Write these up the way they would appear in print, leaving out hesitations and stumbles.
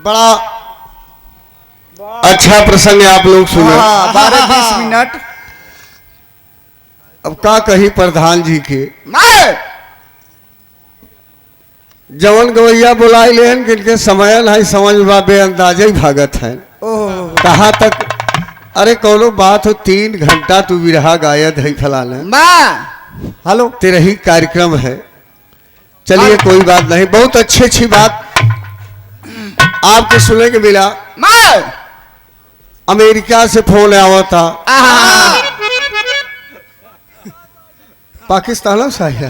बड़ा अच्छा प्रसंग है, आप लोग सुने। 12-20 मिनट। अब का कही प्रधान जी के जवन गवैया बुलाई लेन किनके समय नहीं समझ बा, बेअंदाजे ही भागत है। कहाँ तक? अरे कोनो बात हो, 3 घंटा तू विरहा गायद है फलाना। हेलो, तेरा ही कार्यक्रम है। चलिए कोई बात नहीं, बहुत अच्छी बात आपके सुनने के मिला। अमेरिका से फोन आया था, पाकिस्तान से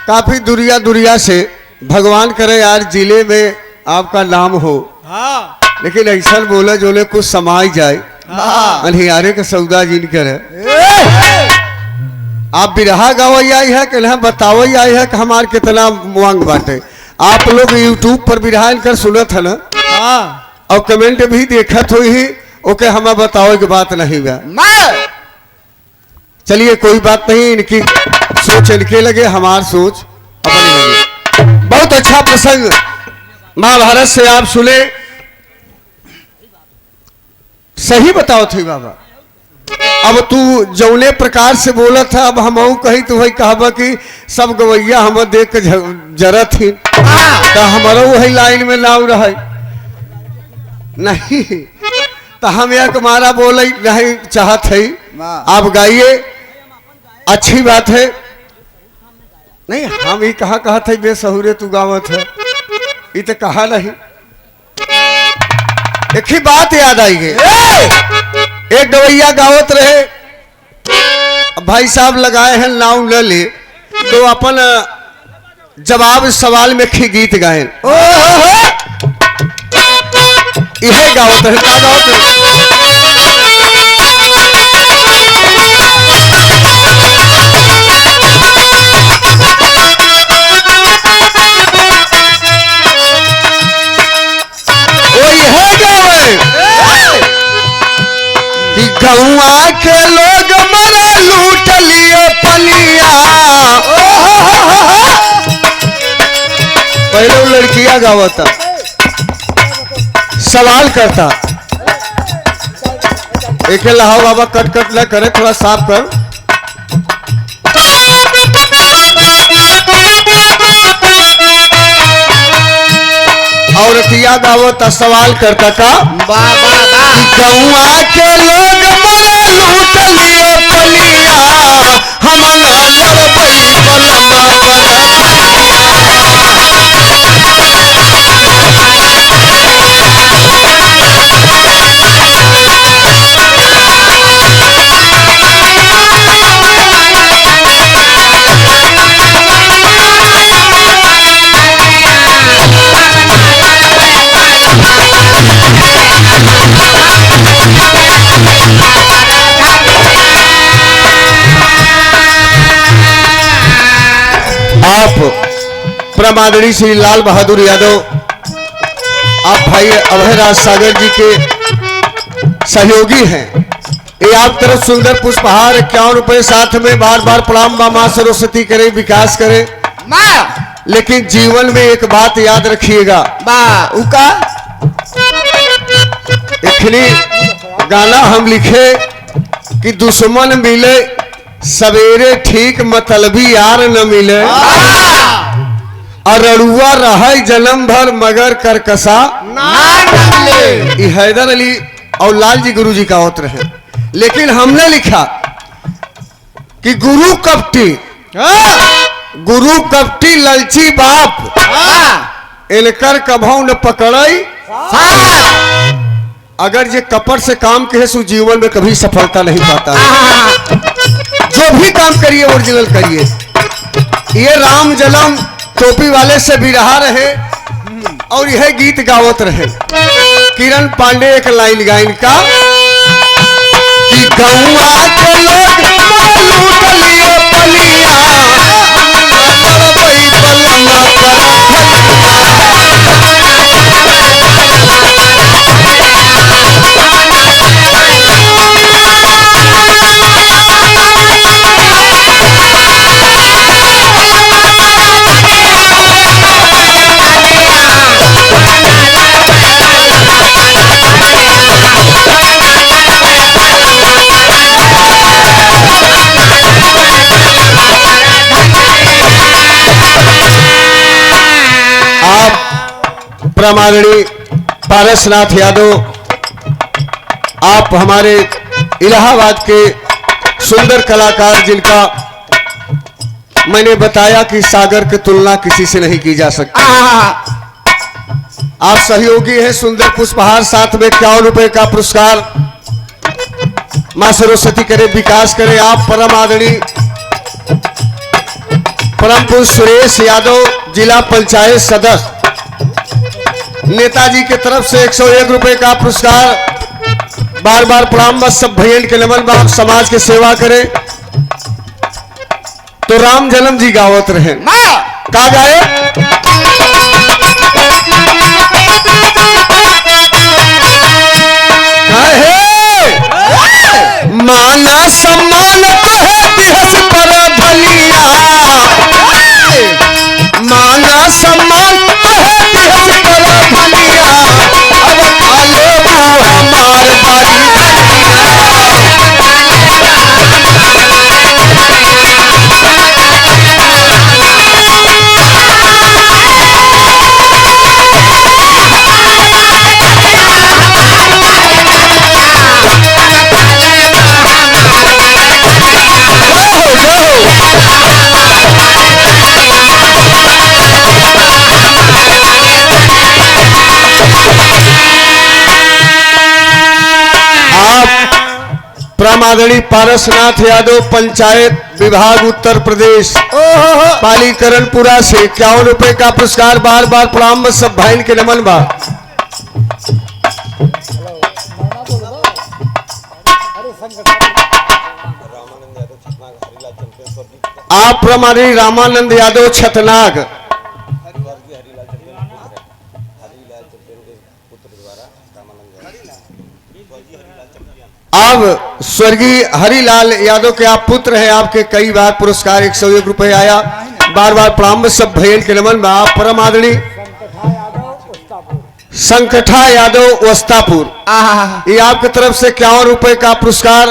काफी दुरिया से। भगवान करे यार जिले में आपका नाम हो, लेकिन ऐसा बोले जोले कुछ समाई जाए, अनहियारे का सौदा जिन करे। आप बिरहा गावई आई है कि नहीं बतावई आई है कि हमार कितना मांग बाटे। आप लोग यूट्यूब पर बिरहा इनकर सुनत है ना, और कमेंट भी देखत हुई ही, ओके हमें बताओ की बात नहीं बा। चलिए कोई बात नहीं, इनकी सोच इनके लगे, हमार सोच अपनी लगे। बहुत अच्छा प्रसंग महाभारत से आप सुने, सही बताओ थे बाबा। अब तू जौने प्रकार से बोला था, अब हम कही तो वही कहबा कि सब गवैया हम देख के जरा थी, तो हमारा वही लाइन में नाव रहा नहीं, तो हम एक मारा बोले नहीं चाहत है। आप गाइए, अच्छी बात है। नहीं हम ही कहा थे बेसहुरे तू गावत है, ये तो कहा नहीं। एक ही बात याद आई है, एक गवैया गावत रहे, भाई साहब लगाए हैं नाव न ले, तो अपन जवाब सवाल में खी गीत गाए। यह गावत है, का गावत है? कि गौआ के लोग मरे लूट लिए पनिया। पहले वो लड़कियां गावता, सवाल करता, एक लहाओ बाबा कट न करे, थोड़ा साफ कर। औरतिया गावता सवाल करता का गौआ के लोग मरे लूट लिए पनिया, हम लड़बई बलमा आप प्रमादरी श्री लाल बहादुर यादव, आप भाई अभयराज सागर जी के सहयोगी हैं। ये आप तरफ सुंदर पुष्पहार 51 रुपए साथ में बार बार प्रणाम। माँ सरस्वती करे, विकास करे। लेकिन जीवन में एक बात याद रखिएगा, इखनी गाना हम लिखे कि दुश्मन मिले सवेरे ठीक मतलबी यार न मिले, अरुआ रहे जन्म भर मगर करकसा न मिले। हैदर अली और लाल जी गुरु जी का उत्तर है। लेकिन हमने लिखा कि गुरु कपटी ललची बाप, इनकर कभौ न पकड़ई। अगर ये कपट से काम के सु जीवन में कभी सफलता नहीं पाता है। जो भी काम करिए ओरिजिनल करिए। ये राम जन्म टोपी वाले से भी रहा रहे और यह गीत गावत रहे। किरण पांडे एक लाइन गाइन का कि गौआ के लोग लूट लिए पनिया, लड़बई बलमा परमादरणीय पारसनाथ यादव, आप हमारे इलाहाबाद के सुंदर कलाकार, जिनका मैंने बताया कि सागर की तुलना किसी से नहीं की जा सकती। आप सहयोगी हैं। सुंदर पुष्पहार, साथ में 51 रुपए का पुरस्कार। मां सरस्वती करे, विकास करे। आप परम आदरणीय परम पुरुष सुरेश यादव, जिला पंचायत सदस्य, नेताजी की तरफ से 101 रुपए का पुरस्कार। बार बार प्रणाम। बस सब भैयन के नमन बाप, समाज की सेवा करे। तो राम जन्म जी गावत रहे। का गाए? माना सम्मान तो है दिहस पर भलिया, माना सम्मान तो है दिहस पर भलिया, अब काले वो हमार बारी परमादरणीय पारसनाथ यादव, पंचायत विभाग उत्तर प्रदेश, पालीकरणपुरा से 51 रुपए का पुरस्कार। बार बार प्रणाम। सब भाई के नमन बा। आप परमादरणीय रामानंद यादव, छतनाग, अब स्वर्गीय हरिलाल यादव के आप पुत्र हैं। आपके कई बार पुरस्कार 101 रुपए आया। बार बार प्रणाम। सब भैयन के नमन। आप परम आदरणीय संकठा यादव, वस्तापुर, ये आपकी तरफ से 51 रुपए का पुरस्कार।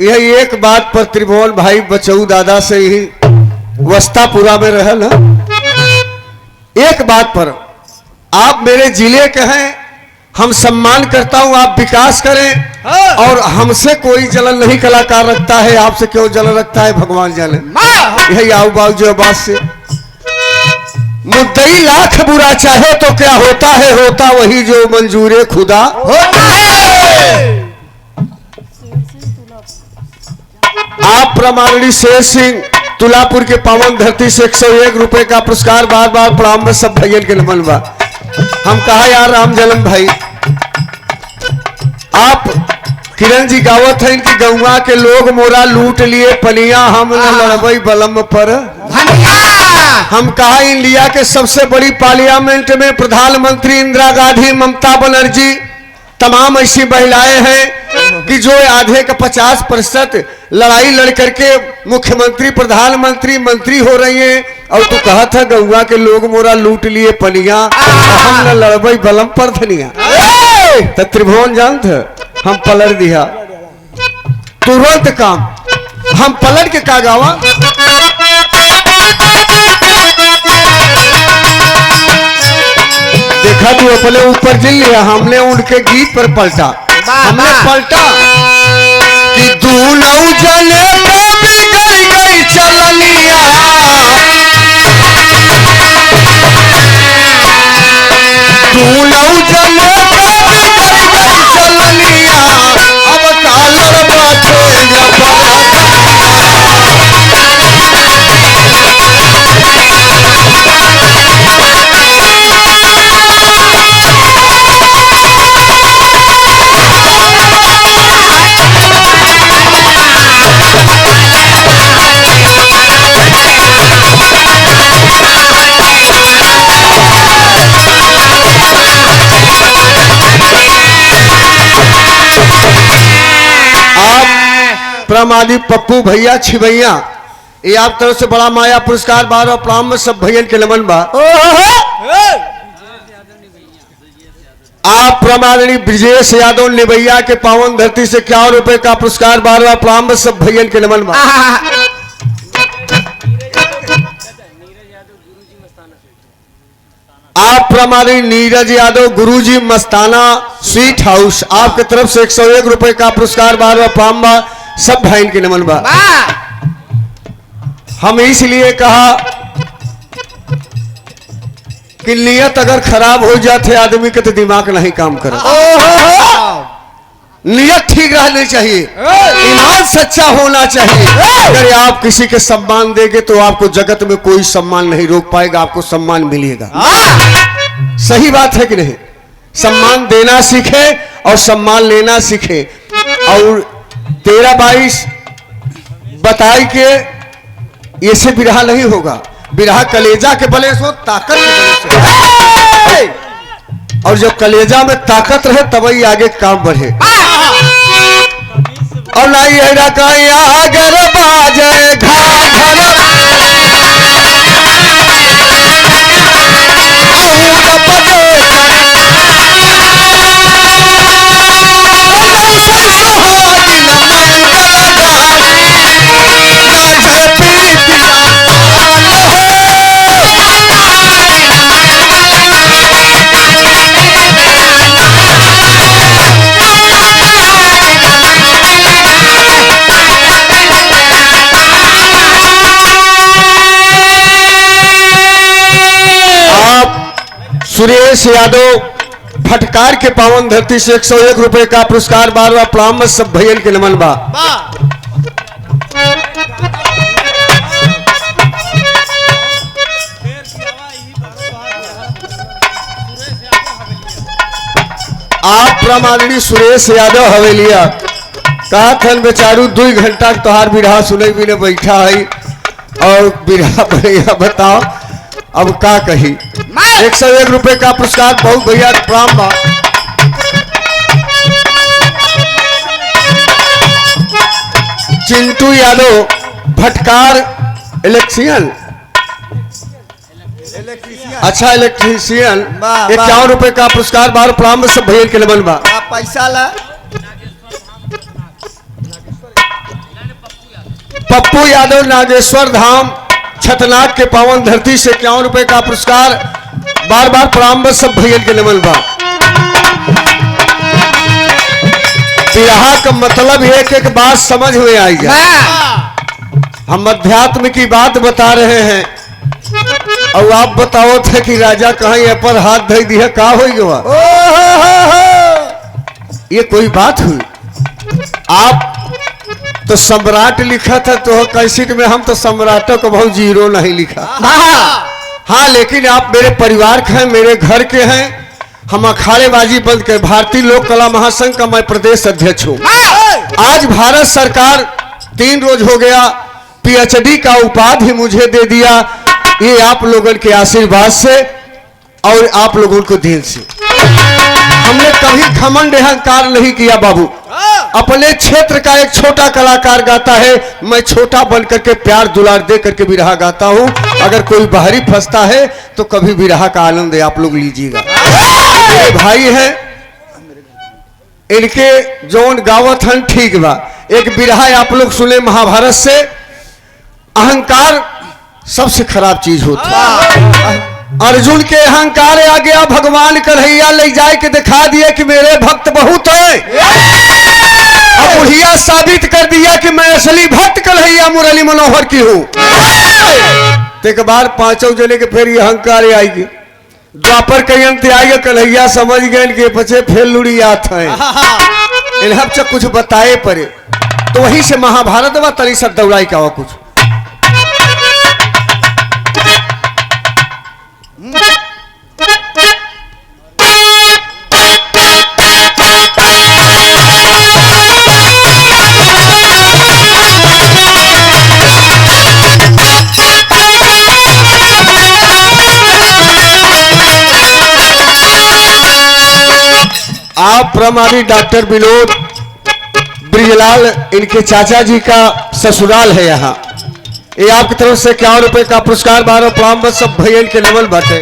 यह एक बात पर त्रिभुवन भाई बचऊ दादा से ही वस्तापुरा में रहे ना, एक बात पर आप मेरे जिले के हैं, हम सम्मान करता हूं, आप विकास करें। और हमसे कोई जलन नहीं कलाकार रखता है, आपसे क्यों जलन रखता है भगवान जाने। यही आओ बाबू जो बात से मुद्दई लाख बुरा चाहे तो क्या होता है, होता वही जो मंजूरे खुदा होता है। आप प्रमाणिक शेर सिंह, तुलापुर के पावन धरती से 101 रुपए का पुरस्कार। बार बार प्रणाम। में सब भैया के नमन बा। हम कहा यार राम जन्म भाई, आप किरण जी गावत है इनकी गौवा के लोग मोरा लूट लिए पनिया, हम न लड़बई बलम पर। हम कहा इंडिया के सबसे बड़ी पार्लियामेंट में प्रधानमंत्री इंदिरा गांधी, ममता बनर्जी, तमाम ऐसी महिलाएं हैं कि जो आधे का 50% लड़ाई लड़ करके मुख्यमंत्री, प्रधानमंत्री, मंत्री हो रही हैं। और तू कहा था गौवा के लोग मोरा लूट लिए पनिया, हम न लड़बई बलम पर धनिया। तो त्रिभुवन जानत हम पलट दिया तुरंत काम। हम पलट के का गावा, देखा तू अपने ऊपर जिल लिया, हमने उनके गीत पर पलटा। हमने पलटा कि दूनऊ जने पे बिगड़ गई चलनिया, दूनऊ जने पे बिगड़ गई चलनिया, अब कालर बाटे जपरा। प्रमादी पप्पू भैया छिवैया, ये आप तरफ से बड़ा माया पुरस्कार। बार और प्रणाम। में सब भैया के नमन बा। आप प्रमादरणीय ब्रिजेश यादव, निबैया के पावन धरती से 51 रुपए का पुरस्कार। बार बार प्रणाम। में सब भैया के नमन बा। आप प्रमाणी नीरज यादव गुरुजी मस्ताना स्वीट हाउस आपके तरफ से 101 रुपए का पुरस्कार बार पाम्बा सब भाई के नमन बा। हम इसलिए कहा कि नियत अगर खराब हो जाते आदमी के तो दिमाग नहीं काम करे। नियत ठीक रहनी चाहिए, ईमान सच्चा होना चाहिए। अगर आप किसी के सम्मान देंगे तो आपको जगत में कोई सम्मान नहीं रोक पाएगा, आपको सम्मान मिलेगा। सही बात है कि नहीं? सम्मान देना सीखे और सम्मान लेना सीखे। और 13-22 बताई के ऐसे बिरहा नहीं होगा, बिरहा कलेजा के बले से, ताकत के बले से। और जब कलेजा में ताकत रहे तभी आगे काम बढ़े। और नहीं अगर बाजे सुरेश यादव फटकार के पावन धरती से 101 रुपए का पुरस्कार बारवा प्राम सब भैया के नमन बा। आप प्रमाणी सुरेश यादव हवेलिया कहा थन बेचारू 2 घंटा तोहार बिरहा सुने भी ने बैठा है और बिरहा भैया बताओ अब का कही। 101 रुपए का पुरस्कार बहुत भैया प्राम बा। चिंटू यादव भटकार इलेक्ट्रिशियन, अच्छा इलेक्ट्रिशियन 51 रुपए का पुरस्कार बार प्राम सब भैया के नमन बा। पैसा ला पप्पू यादव नागेश्वर धाम छतनाग के पावन धरती से 51 रुपए का पुरस्कार बार बार प्रारंभ सब भैया के नमन बा। बिरहा का मतलब है कि एक बात समझ में आई है। हम अध्यात्म की बात बता रहे हैं और आप बताओ थे कि राजा कहीं पर हाथ धई दिया का हो गया। ये कोई बात हुई? आप तो सम्राट लिखा था तो कैसेट में हम तो सम्राटों को बहुत 0 नहीं लिखा। हाँ लेकिन आप मेरे परिवार के हैं, मेरे घर के हैं। हम अखाड़ेबाजी बंद कर भारतीय लोक कला महासंघ का मैं प्रदेश अध्यक्ष हूँ। आज भारत सरकार 3 रोज हो गया PhD का उपाधि मुझे दे दिया, ये आप लोगों के आशीर्वाद से और आप लोगों को देन से। हमने कभी घमंड अहंकार नहीं किया बाबू। अपने क्षेत्र का एक छोटा कलाकार गाता है, मैं छोटा बन करके प्यार दुलार दे करके बिरहा गाता हूँ। अगर कोई बाहरी फंसता है तो कभी बिरहा का आनंद आप लोग लीजिएगा। मेरे भाई हैं, इनके जोन गावत हन ठीक बा। एक बिरहा आप लोग सुने महाभारत से। अहंकार सबसे खराब चीज होती है। अर्जुन के अहंकार आ गया, भगवान कन्हैया ले जाए के दिखा दिए कि मेरे भक्त बहुत है। अब बुढ़िया साबित कर दिया कि मैं असली भक्त कन्हैया मुरली मनोहर की हूँ। एक बार 5 जने के फिर ये अहंकार आएगी। द्वापर के अंत आएगा, कन्हैया समझ गए कि पचे फिर लुड़ियात है। इन्हें कुछ बताए पड़े तो वहीं से महाभारत व तरी सब दौड़ाई का हुआ कुछ। आप प्रमाणी डॉक्टर विनोद ब्रिजलाल इनके चाचा जी का ससुराल है यहाँ। ये आपकी तरफ से 51 रुपए का पुरस्कार 12 प्रारंभ सब भैया के नमन बाटे।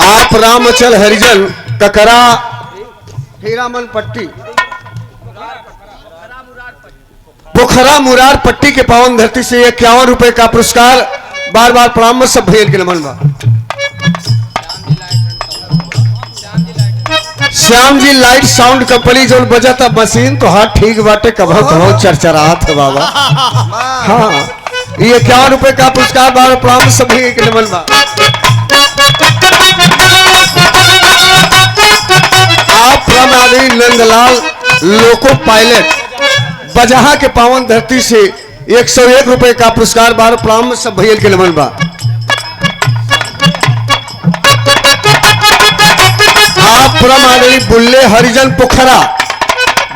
आप रामचल हरिजन ककरा हीरामन पट्टी पोखरा मुरार पट्टी के पावन धरती से 51 रुपए का पुरस्कार बार बार प्रणाम में सब भैया के नमन बा। Shyam ji light sound company जो बजा था मशीन तो हाथ ठीक बाटे कभो कभो चरचरात है बाबा। हाँ ये 51 रुपए का पुरस्कार बार प्रणाम में सब भैया के नमन बा। आप प्रमादी नंदलाल लोको पायलट बजहा के पावन धरती से 101 रुपए का पुरस्कार बार प्रणाम में सब भैया के नमन बा। आप प्रमादी बुल्ले हरिजन पोखरा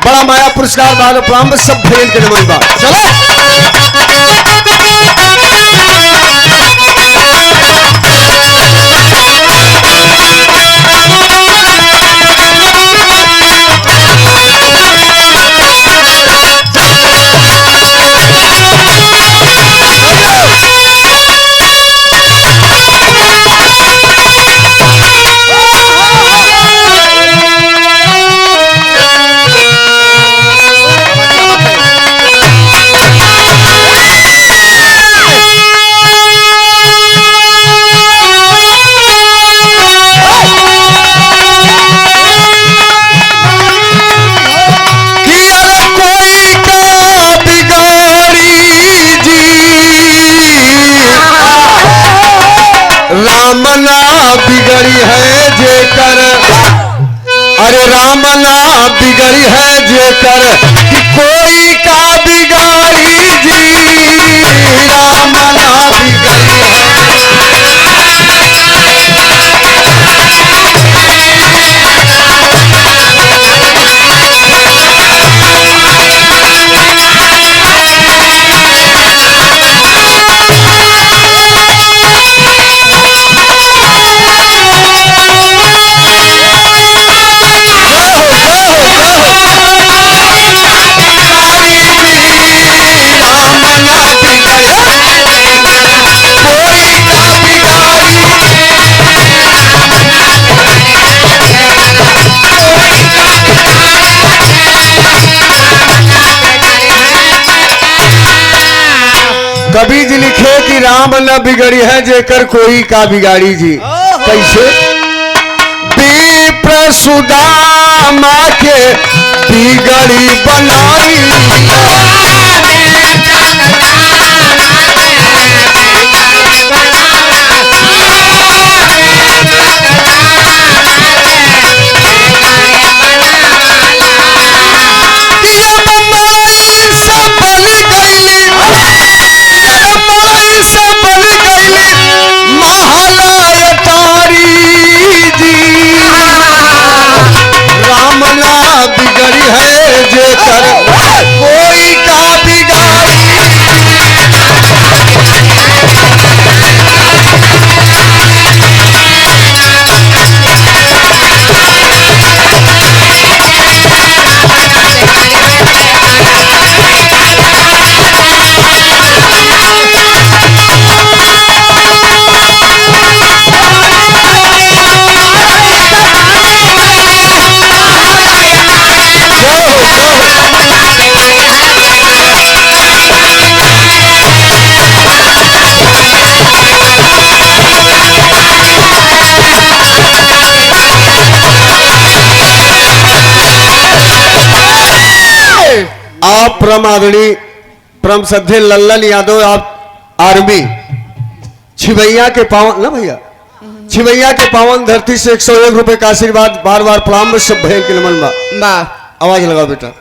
बड़ा माया पुरस्कार बार प्रणाम में सब भैया के नमन बा। रामना बिगड़ी है जेकर, अरे रामना बिगड़ी है जेकर कि कोई का बिगाड़ी जी, रामना बिगड़ी है। कवि जी लिखे कि राम न बिगड़ी है जेकर कोई का बिगाड़ी जी। कैसे? विप्र सुदामा के बिगड़ी बनाई, बिगड़ी है जेकर कोई का बिगाड़ी। आप परम आदरणीय परम श्रद्धेय लल्लन यादव आप आर्मी छिवैया के पावन ना भैया छिवैया के पावन धरती से 101 रुपए का आशीर्वाद बार बार प्रणाम में सब भैया के नमन बा। आवाज लगाओ बेटा।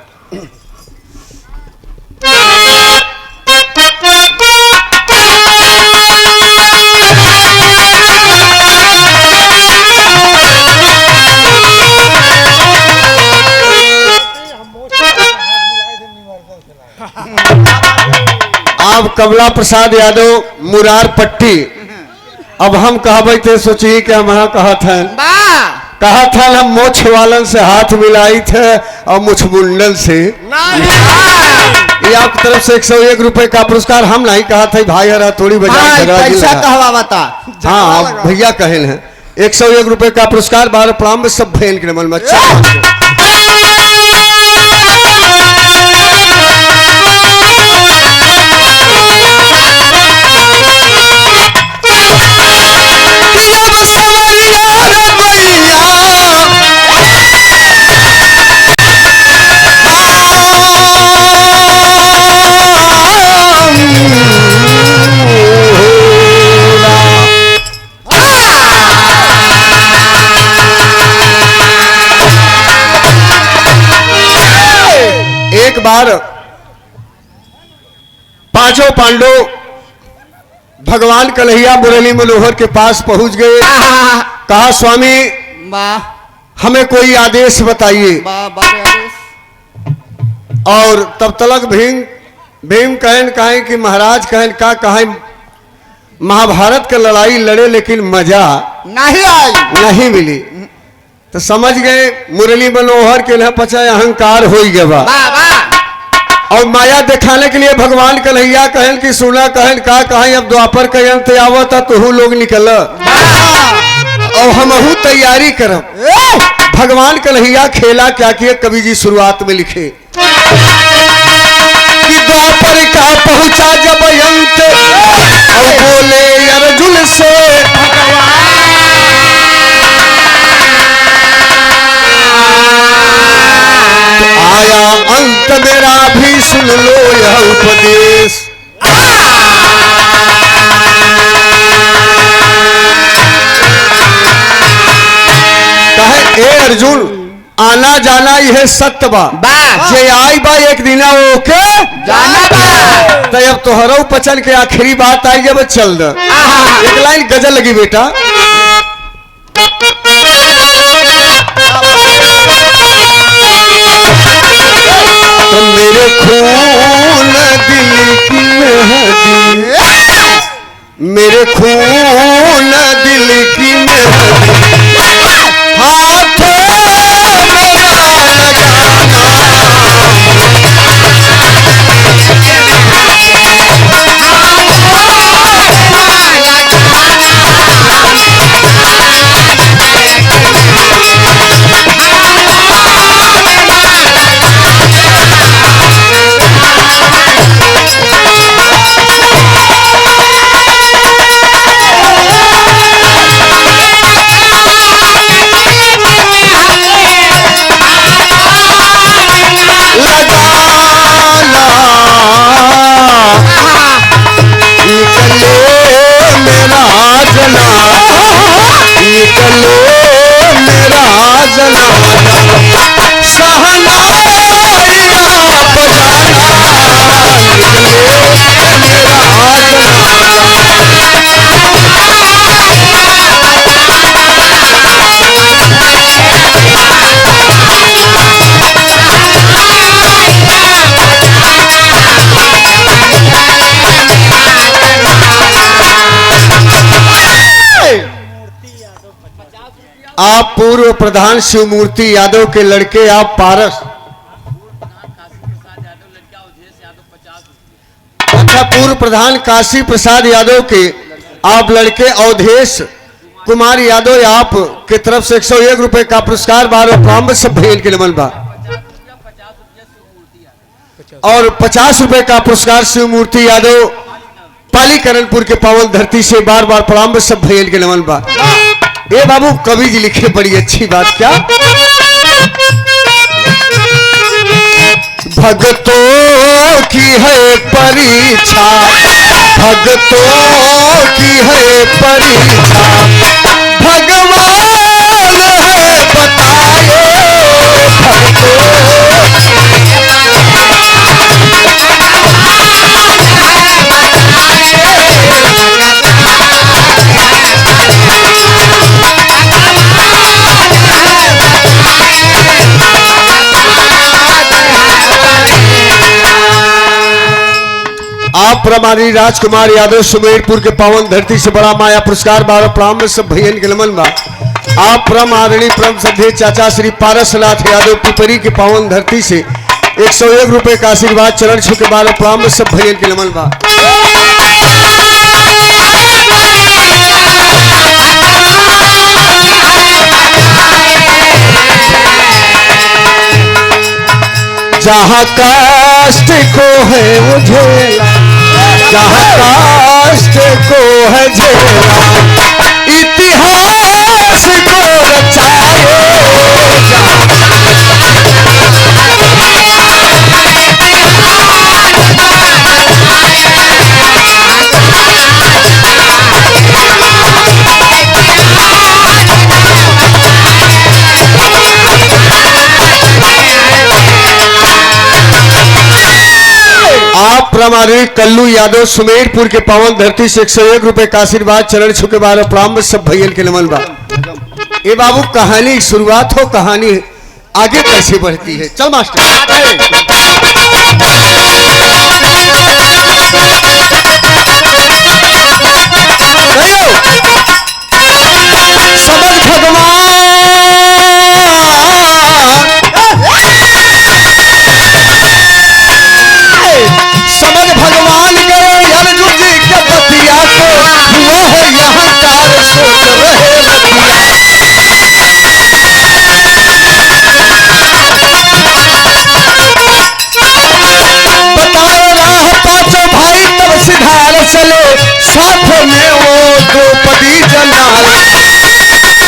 आप कमला प्रसाद यादव मुरार पट्टी। अब हम कहबे थे सोचिए कि हम कहा था हम मोछ वालन से हाथ मिलाई थे और मुछ मुंडन से ये आपकी तरफ से 101 रुपए का पुरस्कार हम नहीं कहा था भाई हरा थोड़ी बजा। हाँ भैया कहे हैं 101 रुपए का पुरस्कार बार प्रणाम में सब भैन के नमन में। एक बार पांचों पांडव भगवान कन्हैया मुरली मनोहर के पास पहुंच गए। कहा स्वामी हमें कोई आदेश बताइए। और तब तलक भीम कहें कि महाराज कहें महाभारत का लड़ाई लड़े लेकिन मजा नहीं मिली। तो समझ गए मुरली मनोहर के न पचा अहंकार हो गया और माया दिखाने के लिए भगवान कन्हैया कहन कि सुना कहें अब द्वापर का अंत आवत तुहू लोग निकल और हमहू तैयारी करब। भगवान कन्हैया खेला क्या किए कवि जी शुरुआत में लिखे कि द्वापर का पहुंचा जब अंत और बोले अर्जुन से आया अंत मेरा भी सुन लो यह उपदेश। कहे ए अर्जुन आना जाना यह सत्य बा जे आई बा एक दिन ओके जाना बा। तो अब तोहरो पचन के आखिरी बात आई जब चल द एक लाइन गजल लगी बेटा। तो मेरे खून दिल की मेहंदी मेरे खून दिल की मेहंदी हाथों आप पूर्व प्रधान शिवमूर्ति यादव के लड़के आप पारस अच्छा पूर्व प्रधान काशी प्रसाद यादव के आप लड़के अवधेश कुमार यादव आप के तरफ से 101 रुपए का पुरस्कार बार प्रारंभ सब भेल के नमन बा और 50 रुपए का पुरस्कार शिवमूर्ति यादव पालीकरणपुर के पावन धरती से बार बार प्रारंभ सब भेल के नमन बा। ए बाबू कवि जी लिखे बड़ी अच्छी बात क्या भक्तों की है परीक्षा भक्तों की है परीक्षा भगवान है बताए आप प्रमाणी राजकुमार यादव सुमेरपुर के पावन धरती से बड़ा माया पुरस्कार बारह प्रारंभ सब भैयन के नमन बा। आप प्रमाणी परम श्रद्धेय चाचा श्री पारसनाथ यादव पिपरी के पावन धरती से 101 रुपए का आशीर्वाद चरण छू के बारह प्रारंभ सब भैयन के नमन बा। जहाँ कष्ट को है वो झेला जहाँ कष्ट को है झेला इतिहास को रचाए प्रमाणिक कल्लू यादव सुमेरपुर के पावन धरती से 101 रुपए का आशीर्वाद चरण छुके बार प्रारंभ सब भैयल के नमन बा। ये बाबू कहानी शुरुआत हो, कहानी आगे कैसे बढ़ती है। चल मास्टर समझ भगवान समझ भगवान गए अर्जुन जी के बतिया को वो है यहाँ कार सोच रहे बताओ राह पाचो भाई तब सिधार चले साथ में वो द्रौपदी जलाल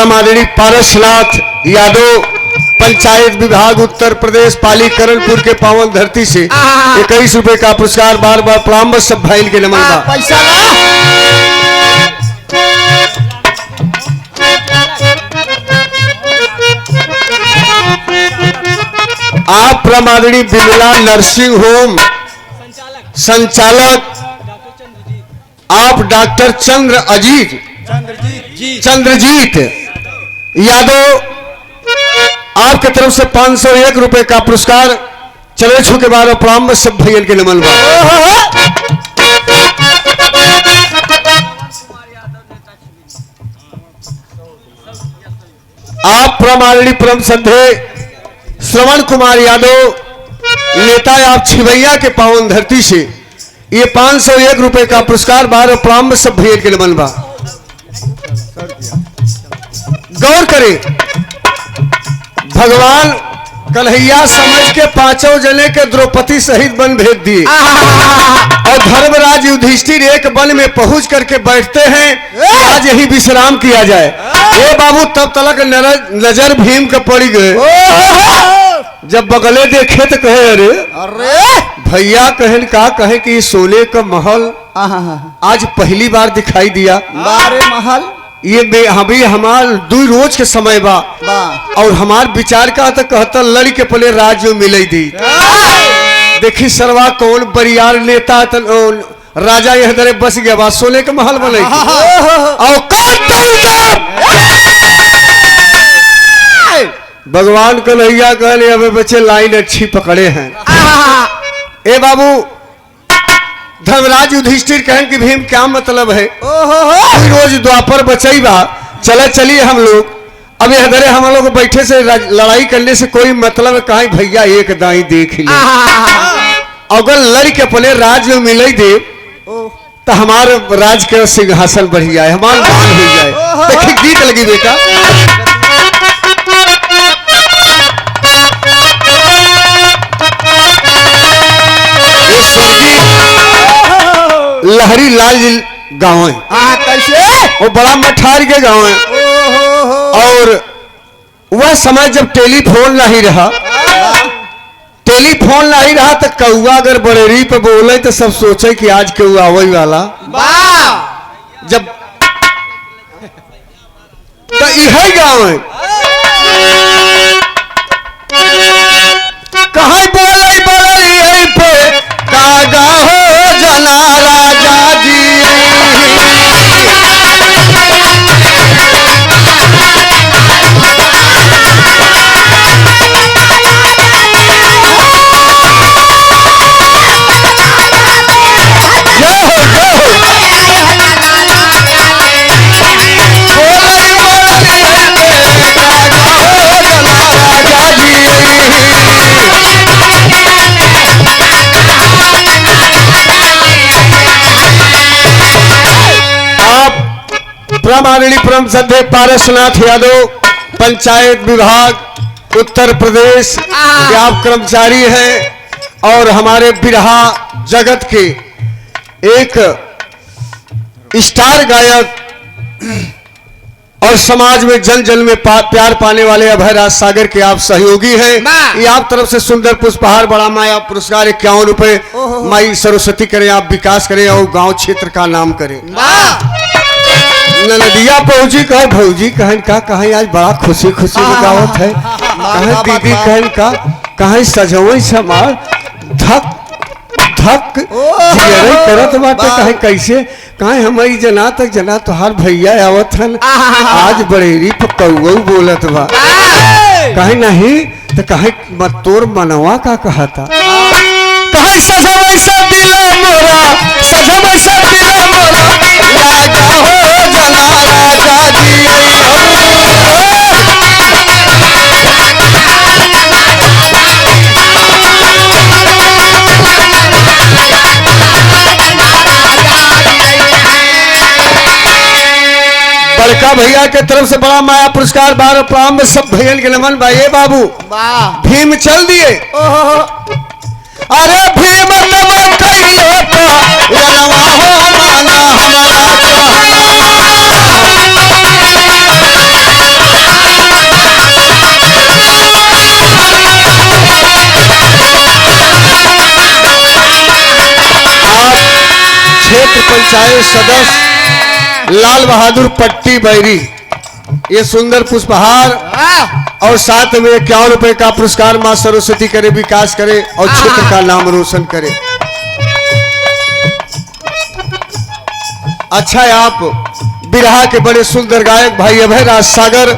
माननीय पारसनाथ यादव पंचायत विभाग उत्तर प्रदेश पालीकरणपुर के पावन धरती से 21 रुपए का पुरस्कार बार बार प्रारंभ सब भाईल के नमन बा। पैसा आप प्रमाणनीय बिमला नर्सिंग होम संचालक आप डॉक्टर चंद्रजीत यादव आपके तरफ से 501 रुपए का पुरस्कार चले छू के बाद प्रारंभ सब भैया के नमन बा। आप प्रमाणनीय परम संधे श्रवण कुमार यादव नेता आप छिवैया के पावन धरती से ये 501 रुपए का पुरस्कार बार प्रारंभ सब भैया के नमन बा। गौर करें भगवान कन्हैया समझ के पांचों जने के द्रौपदी सहित वन भेज दिए और धर्मराज युधिष्ठिर एक वन में पहुंच करके बैठते हैं आज यही विश्राम किया जाए। ये बाबू तब तलक नजर भीम के पड़ी गए। जब बगले देखे तो कहे अरे भैया कहन का कहे कि सोने का महल आज पहली बार दिखाई दिया। बारे महल ये हमें हमार 2 रोज के समय बा और हमार विचार का तो कहता लड़ी के पले राज्य मिले दी। देखी सरवा कौन बरियार नेता राजा यह दरे बस गया बा सोने के महल बने और भगवान कन्हैया कहले अबे बच्चे लाइन अच्छी पकड़े हैं। ए बाबू धर्मराज युधिष्ठिर कहें कि भीम क्या मतलब है रोज द्वापर बचैबा चले चलिए हम लोग अब यह दरे हम लोग बैठे से लड़ाई करने से कोई मतलब कहीं भैया एक दाई देख ले अगर लड़ के पले राज में मिले दे तो हमारे राज के सिंहासन बढ़ जाए हमारा मान हो जाए। देखिए गीत लगी बेटा ये स्वर्गीय लहरी लाल गांव है कैसे वो बड़ा मठार के गांव है और वह समय जब टेलीफोन नहीं रहा तो कौआ अगर बड़ेरी पे बोले तो सब सोचे कि आज कौआ आवई वाला जब तो यही गांव है कहीं बोले बड़ेरी पे कागा हो जना राजा जी प्रमाणनीय परम संधे पारसनाथ यादव पंचायत विभाग उत्तर प्रदेश के आप कर्मचारी हैं और हमारे बिरहा जगत के एक स्टार गायक और समाज में जन जन में प्यार पाने वाले अभय राज सागर के आप सहयोगी हैं। ये आप तरफ से सुंदर पुष्पहार बड़ा माया पुरस्कार 51 रुपए माई सरस्वती करें, आप विकास करें और गांव क्षेत्र का नाम करें। नदिया पहुंची कहे भौजी कहन का कहे आज बड़ा खुशी खुशी गावत है, कहे दीदी कहन का कहे सजवई समार धक धक करत बाटे, कहे कैसे कहे हमारी जना तक जना तोहार भैया आवत हन आज बड़ेरी पकौऊ बोलत बा, कहे नहीं तो कहे मत तोर मनवा का कहता, कहे सजवई से दिल मोरा सजवई से दिल मोरा राजा हो जना राजा जी बड़का भैया के तरफ से बड़ा माया पुरस्कार 12 प्राम में सब भैया के नमन भाई बाबू भीम चल दिए। अरे भीम तब कइले पा यलवा हो माना हमारा आप क्षेत्र पंचायत सदस्य लाल बहादुर पट्टी बैरी ये सुंदर पुष्पहार और साथ में 51 रुपए का पुरस्कार मां सरस्वती करे, विकास करे और क्षेत्र का नाम रोशन करे। अच्छा है आप बिरहा के बड़े सुंदर गायक भाई अभय राज सागर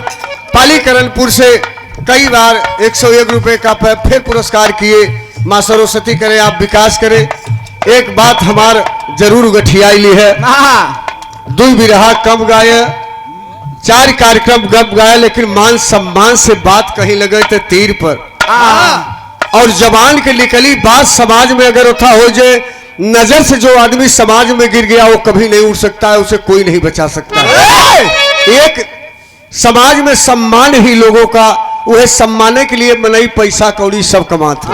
पालीकरणपुर से कई बार 101 रुपए का फिर पुरस्कार किए, मां सरस्वती करे आप विकास करे। एक बात हमार जरूर गठियाई ली है, 2 बिरहा कम गाये 4 कार्यक्रम गप गाया, लेकिन मान सम्मान से बात कहीं लगे थे तीर पर और जबान के निकली बात समाज में अगर उठा हो जाए, नजर से जो आदमी समाज में गिर गया वो कभी नहीं उठ सकता है, उसे कोई नहीं बचा सकता है। एक समाज में सम्मान ही लोगों का, वह सम्माने के लिए मनई पैसा कौड़ी सब कमाते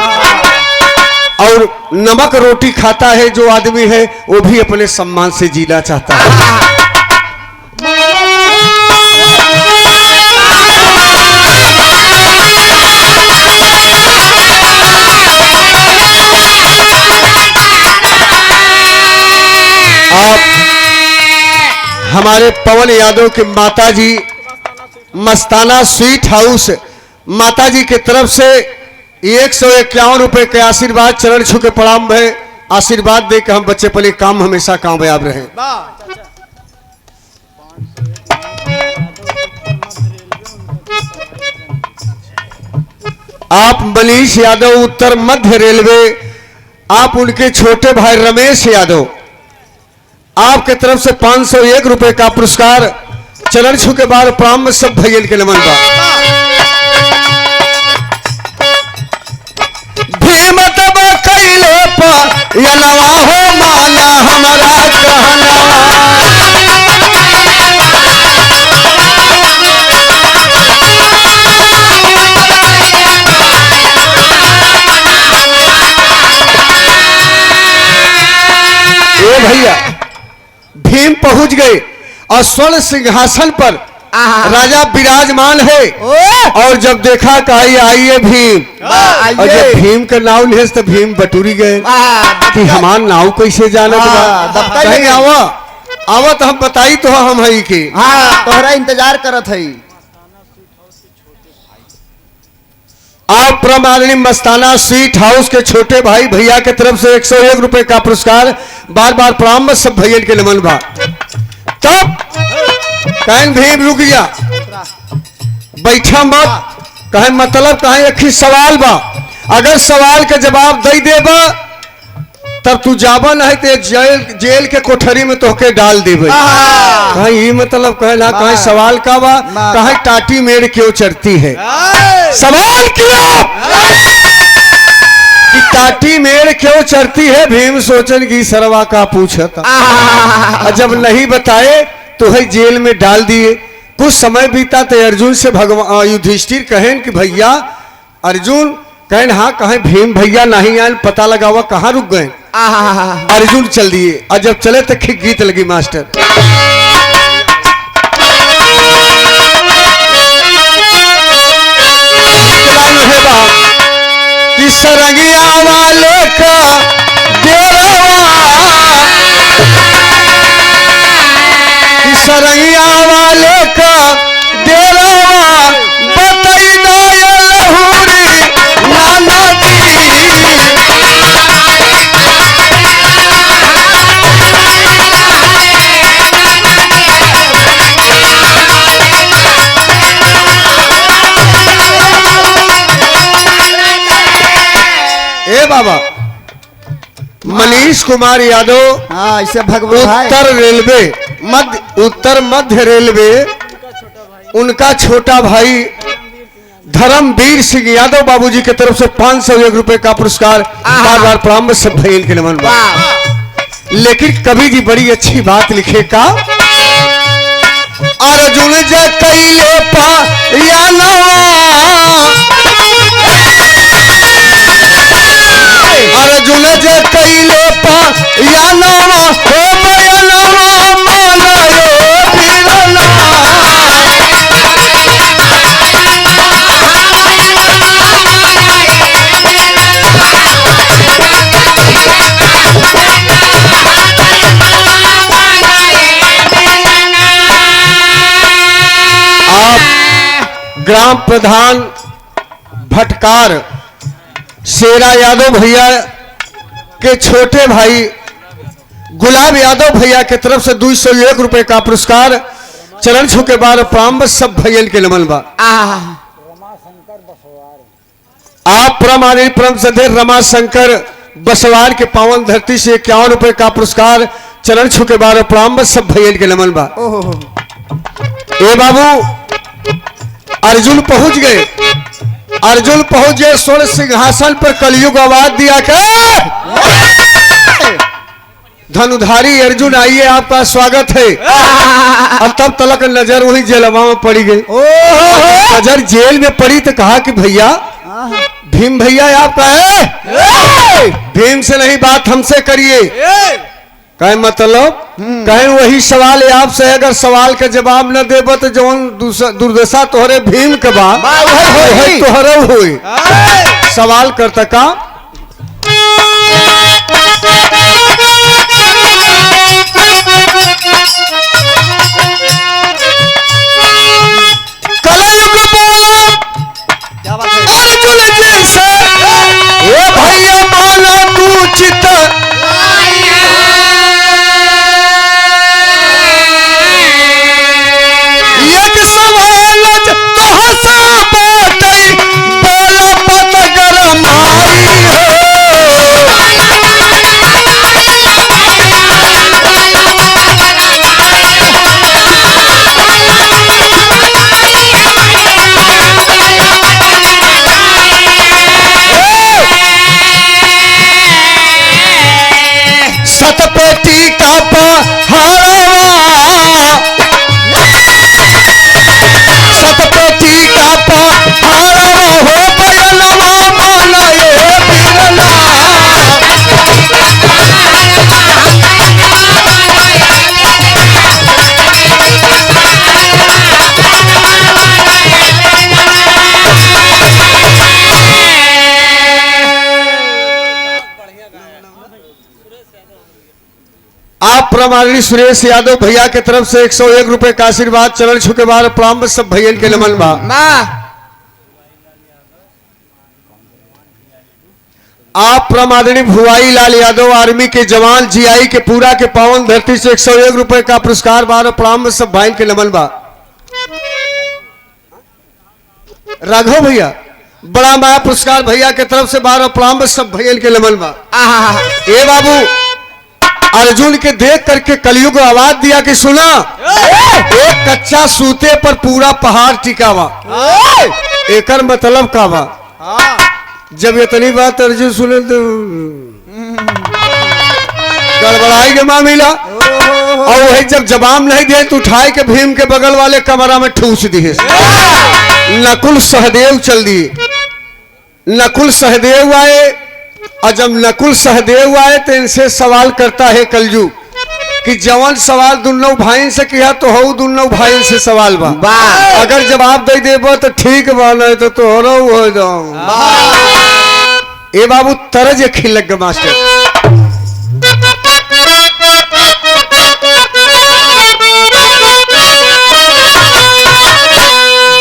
और नमक रोटी खाता है जो आदमी है वो भी अपने सम्मान से जीना चाहता है। आप हमारे पवन यादव के माताजी मस्ताना स्वीट हाउस माताजी के तरफ से 151 रुपए के आशीर्वाद चरण छू के प्रणाम है, आशीर्वाद दे के हम बच्चे पले काम हमेशा कामयाब रहे। आप मनीष यादव उत्तर मध्य रेलवे, आप उनके छोटे भाई रमेश यादव आपके तरफ से 501 रुपए का पुरस्कार चरण छू के बाद प्रणाम में सब भैया के नमन बा। भीम तब कइले पा यलवा हो माना हमारा कहना, ए भैया भीम पहुंच गए और स्वर्ण सिंहासन पर राजा विराजमान है और जब देखा कहा आइए भीम, और जब भीम का नाव ले तो भीम बटूरी गए कि हमार नाव कैसे जाना कहीं आवा आवा तो हम बताई तो हम है कि तोहरा इंतजार करत है। आप प्रमाणिक मस्ताना स्वीट हाउस के छोटे भाई भैया के तरफ से 101 रुपए का पुरस्कार बार बार प्रणाम में सब भैया के नमन बा। तब कहें भीम रुक जा बैठा मत, कहे मतलब कहे एक ही सवाल बा, अगर सवाल के जवाब दे देबा तब तू जाबा नहीं तो जेल के कोठरी में तोहके डाल देबे। कहे ये मतलब कहे ना कहे सवाल का बा, कहे टाटी मेड़ क्यों चढ़ती है, सवाल क्यों कि टाटी मेड़ क्यों चढ़ती है। भीम सोचन की सरवा का पूछा था, जब नहीं बताए तो है जेल में डाल दिए। कुछ समय बीता तो अर्जुन से भगवान युधिष्ठिर कहें कि भैया अर्जुन कहन हाँ कहे भीम भैया नहीं आए, पता लगा हुआ कहाँ रुक गए। अर्जुन चल दिए और जब चले तो गीत लगी मास्टर। कि सरंगिया वाले का डेरावा, कि सरंगिया वाले का डेरावा बतई ना ये लहूरी नाना दी। ए बाबा मनीष कुमार यादव, हाँ ऐसे भगवान भाई उत्तर मध्य रेलवे, उनका छोटा भाई धर्मवीर सिंह यादव बाबूजी की तरफ से 501 रुपए का पुरस्कार बार बार प्रारंभ सब भैन के नमन। लेकिन कवि जी बड़ी अच्छी बात लिखे का, अर्जुन जे कैले पा या अर्जुन जे कैले पा या नवा हो बयनवा मानयो बीरना। आप ग्राम प्रधान भटकार शेरा यादव भैया के छोटे भाई गुलाब यादव भैया की तरफ से 201 रुपए का पुरस्कार चरण छू के बाद प्रारंभ सब भैया के नमन बा। आप परम आदरणीय परम सदे रमाशंकर बसवार के पावन धरती से 51 रुपए का पुरस्कार चरण छू के बाद प्रारंभ सब भैया के नमन बा। ए बाबू अर्जुन पहुंच गए, अर्जुन पहुंचे स्वर्ण सिंहासन पर कलयुग आवाज दिया कर धनुधारी अर्जुन आइए आपका स्वागत है। और तब तलक नजर वही जेलवा में पड़ी गई। नजर जेल में पड़ी तो कहा कि भैया भीम भैया आपका है, भीम से नहीं बात हमसे करिए। कहे मतलब कहे वही सवाल है आपसे, अगर सवाल का जवाब न देब तो जौन दुर्दशा तोहरे भीम के बाद तोहरे हुई। सवाल करता का कलयुग बोला अर्जुन जैसे ए भैया माना तू चित एक सवाल तो हंसा बाटई बोला पत गरमाई सतपेटी का पहाड़वा, सतपेटी का पहाड़वा हो बयनवा मानयो बीरना। आप प्रमाणी सुरेश यादव भैया की तरफ से 101 रुपए का आशीर्वाद चरण छुके बाद प्रारंभ सब भैया के नमन बा। आप प्रमादनी भुवाई लाल यादव आर्मी के जवान जीआई के पूरा के पावन धरती से 101 रुपए का पुरस्कार बार प्रारंभ सब भाई के नमन बा। राघव भैया बड़ा माया पुरस्कार भैया की तरफ से बार प्रारंभ सब भैया के नमन बा। ए बाबू अर्जुन के देख करके कलयुग आवाज दिया कि सुना एक कच्चा सूते पर पूरा पहाड़ टिका बा। एकर मतलब का बा? जब इतनी बात अर्जुन सुने तो गड़बड़ाई के मामला, और वही जब जवाब नहीं दिए तो उठाए के भीम के बगल वाले कमरा में ठूस दिए। नकुल सहदेव चल दिए। नकुल सहदेव आए, और जब नकुल सहदेव आए तो इनसे सवाल करता है कलजू कि जवन सवाल दोनों भाई से किया तो हो दोनों भाई से सवाल बा, अगर जवाब दे देबो तो ठीक बा, नहीं तो तोहरो हो जाऊं। ए बाबू तरज खिल लग मास्टर।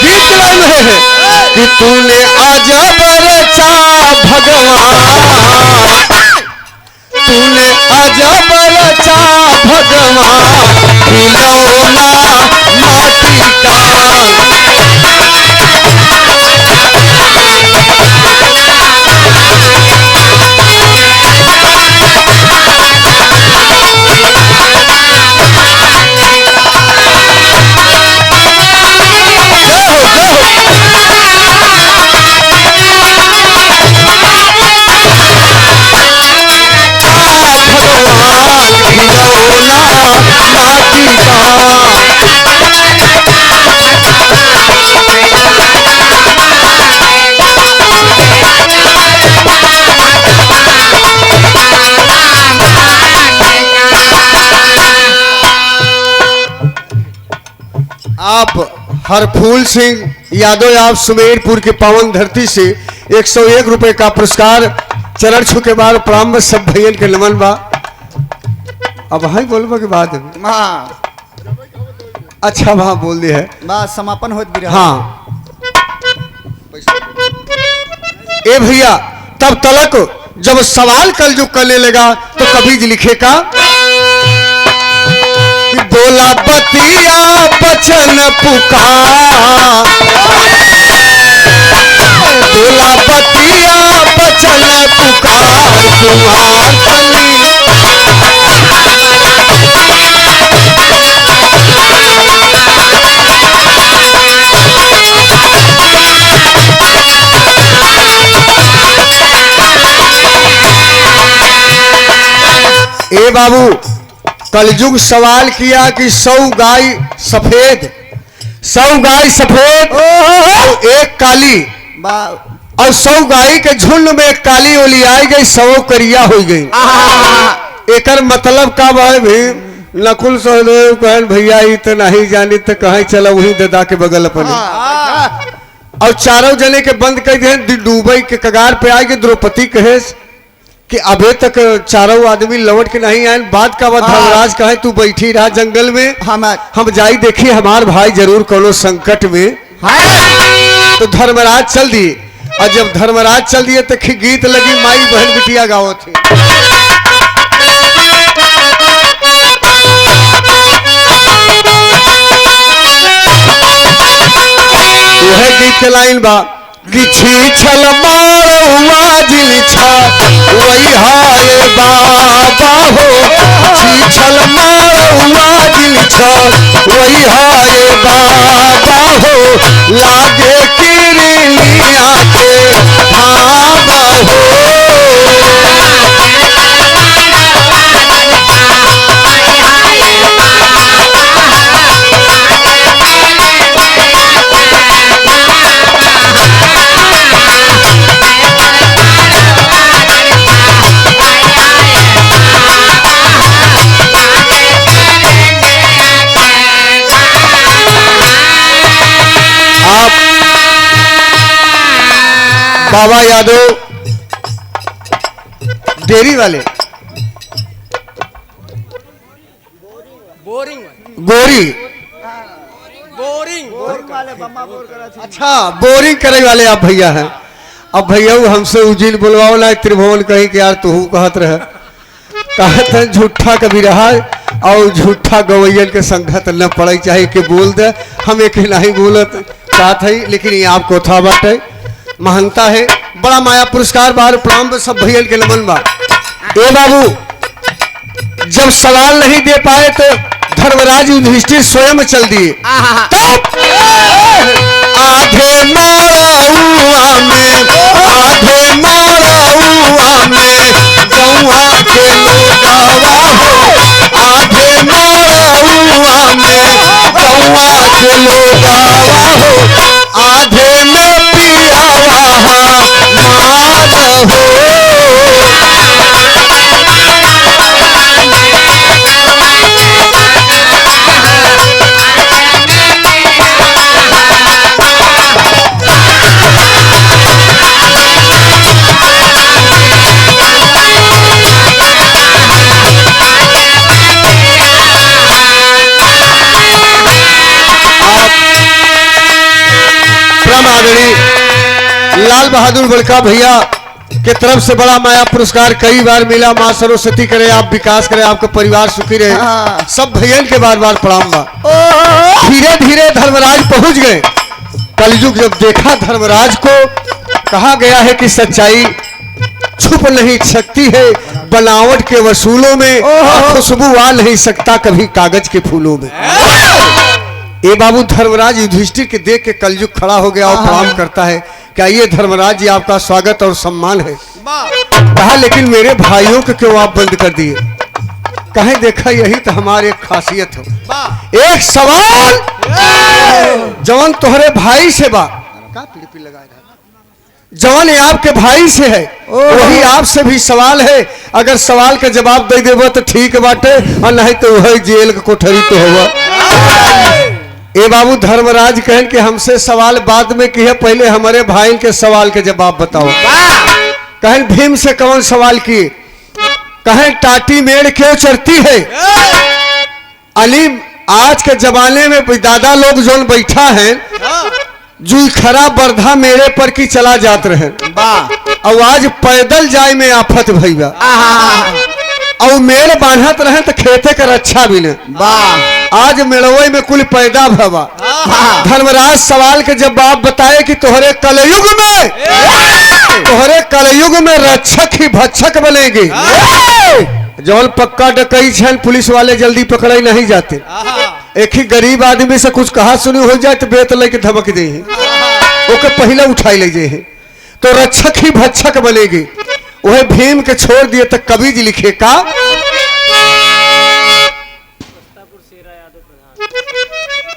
गीत गाए रहे हैं कि तूने अजब रचा भगवान, तूने अजब रचा भगवान, खिलौना माटी का। आप हरफूल सिंह यादव, आप सुमेरपुर के पावन धरती से 101 रुपए का पुरस्कार चरण छू के बाद प्रारंभ सब भैयन के नमन बा। अब हाई बोलबा के बाद अच्छा वहां बोल दिया है बस समापन होत भी रहा। हाँ ए भैया, तब तलक जब सवाल कल जो करने लगा तो कबीर लिखे का कि बोला बतिया बचन पुकार, बोला बतिया बचन पुकार, तुम्हार चली। ए बाबू, कलयुग सवाल किया कि 100 गाय सफेद, 100 गाय सफेद और एक काली, और 100 गाय के झुंड में एक काली ओली आई गई, 100 करिया हो गई। एकर मतलब का भाई भी नकुल सहदेव कहन भैया ई तो नहीं जानी तो कहीं चला वही दादा के बगल अपने, और चारों जने के बंद कर दिए। डूबई के कगार पे आई गई। द्रौपदी कहे कि अबे तक चारों आदमी लौट के नहीं आए, बात का बात धर्मराज कहे तू बैठी रहा जंगल में, हम जाई देखी हमार भाई जरूर कोनो संकट में। तो धर्मराज चल दिए, और जब धर्मराज चल दिए तो गीत लगी माई बहन बिटिया गाओ थी। वह गीत के लाइन बा कि छीछल मारुआ दिल छा वही हाय बाबा हो, छीछल मारुआ दिल छा वही हाय बाबा हो, लागे किरलिया के भाबा हो। बाबा यादव डेरी वाले गोरी अच्छा बोरिंग करे वाले आप भैया हैं। अब भैया हमसे उजील बुलवाओ ना त्रिभुवन कहीं कि यार तू कहत रहे, कहत है झूठा कभी रहा और झूठा गवैयन के संगत न पड़े चाहे कि बोल दे, हम एक नहीं बोलत चाहत है, लेकिन ये आपको था बाटे महानता है। बड़ा माया पुरस्कार बार प्रारंभ सब भैया के नमन बा। ए बाबू, जब सवाल नहीं दे पाए तो धर्मराज युधिष्ठिर स्वयं चल दिए। आधे मारुआ में, आधे मारुआ में गौआ के लोगावा हो, आधे मारुआ में गौआ के लोगावा हो, आधे में पियावा लाल बहादुर बड़का भैया के तरफ से बड़ा माया पुरस्कार कई बार मिला। माँ सरस्वती करे, आप विकास करे, आपका परिवार सुखी रहे। हाँ। सब भैया के बार बार प्रणाम बा। धीरे धीरे धर्मराज पहुंच गए। कलयुग जब देखा धर्मराज को, कहा गया है कि सच्चाई छुप नहीं सकती है बनावट के वसूलों में, खुशबू आ नहीं सकता कभी कागज के फूलों में। ये बाबू धर्मराज युधिष्ठिर के देख के कलयुग खड़ा हो गया और प्रणाम करता है। क्या ये धर्मराज जी आपका स्वागत और सम्मान है। कहा लेकिन मेरे भाइयों को क्यों आप बंद कर दिए। कहे देखा यही तो हमारी एक खासियत हो। एक सवाल जवन तोहरे भाई से बा, जवन ये आपके भाई से है, वही आपसे भी सवाल है। अगर सवाल का जवाब दे देबो तो ठीक बाटे, और नहीं तो वही जेल का कोठरी तो होगा। ए बाबू धर्मराज कहन कि हमसे सवाल बाद में किया, पहले हमारे भाई के सवाल के जवाब बताओ। कहन भीम से कौन सवाल किए। कहें टाटी मेड़ क्यों चढ़ती है। अली आज के जमाने में दादा लोग जो बैठा है, जो खरा बर्धा मेरे पर की चला जात रहे, और आज पैदल जाए में आफत भईबा, और मेड़ बांधत रहे तो खेते का रक्षा भी न। आज मेड़वे में कुल पैदा भवा। धर्मराज सवाल के जवाब बताए कि तोहरे कलयुग में रक्षक ही भक्षक बनेगी। जौन पक्का डकई छन पुलिस वाले जल्दी पकड़े नहीं जाते। एक ही गरीब आदमी से कुछ कहा सुनी हो जाए तो बेत लेके धमक दे, ओके पहले उठाई ले जे, तो रक्षक ही भक्षक बनेगी। वह भीम के छोड़ दिए तो कवि जी लिखे का,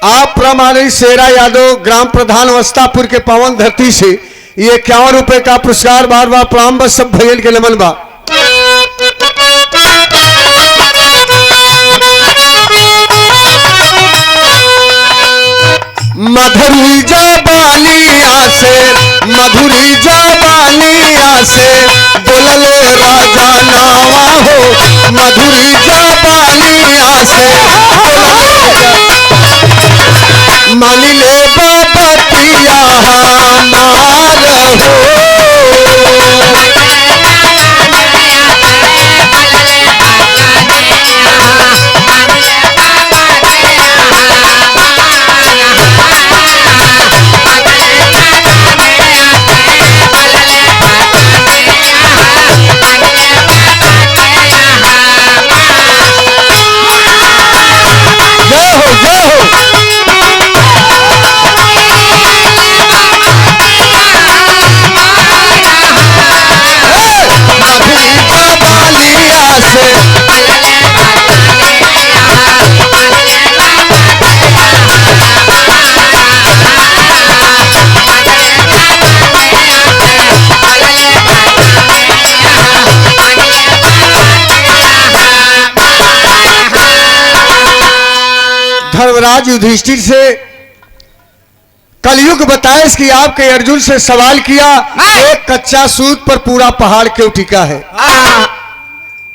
आप प्रमाणी शेरा यादव ग्राम प्रधान वस्तापुर के पावन धरती से ये 51 रुपए का पुरस्कार बार बार प्रणाम बस सब भैया के नमन बा। मधुरी जबानिया से बोलले राजा नावा हो। मधुरी जबानिया से मान ले बतिया हमार हो। धर्मराज युधिष्ठिर से कलयुग बताए कि आपके अर्जुन से सवाल किया, एक कच्चा सूत पर पूरा पहाड़ क्यों टिका है।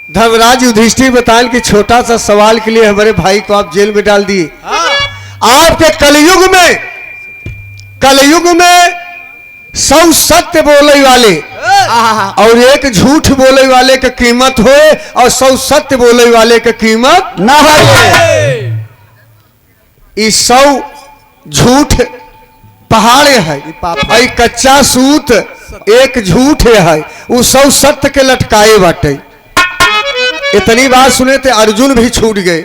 धर्मराज युधिष्ठिर बताए कि छोटा सा सवाल के लिए हमारे भाई को आप जेल में डाल दिए। आपके कलयुग में 100 सत्य बोले वाले और एक झूठ बोले वाले का कीमत हो, और 100 सत्य बोले वाले का कीमत ना हो। इस 100 झूठ पहाड़ है, आई कच्चा सूत एक झूठ है, वो 100 सत्य के लटकाए बाटे। इतनी बात सुने थे अर्जुन भी छूट गए।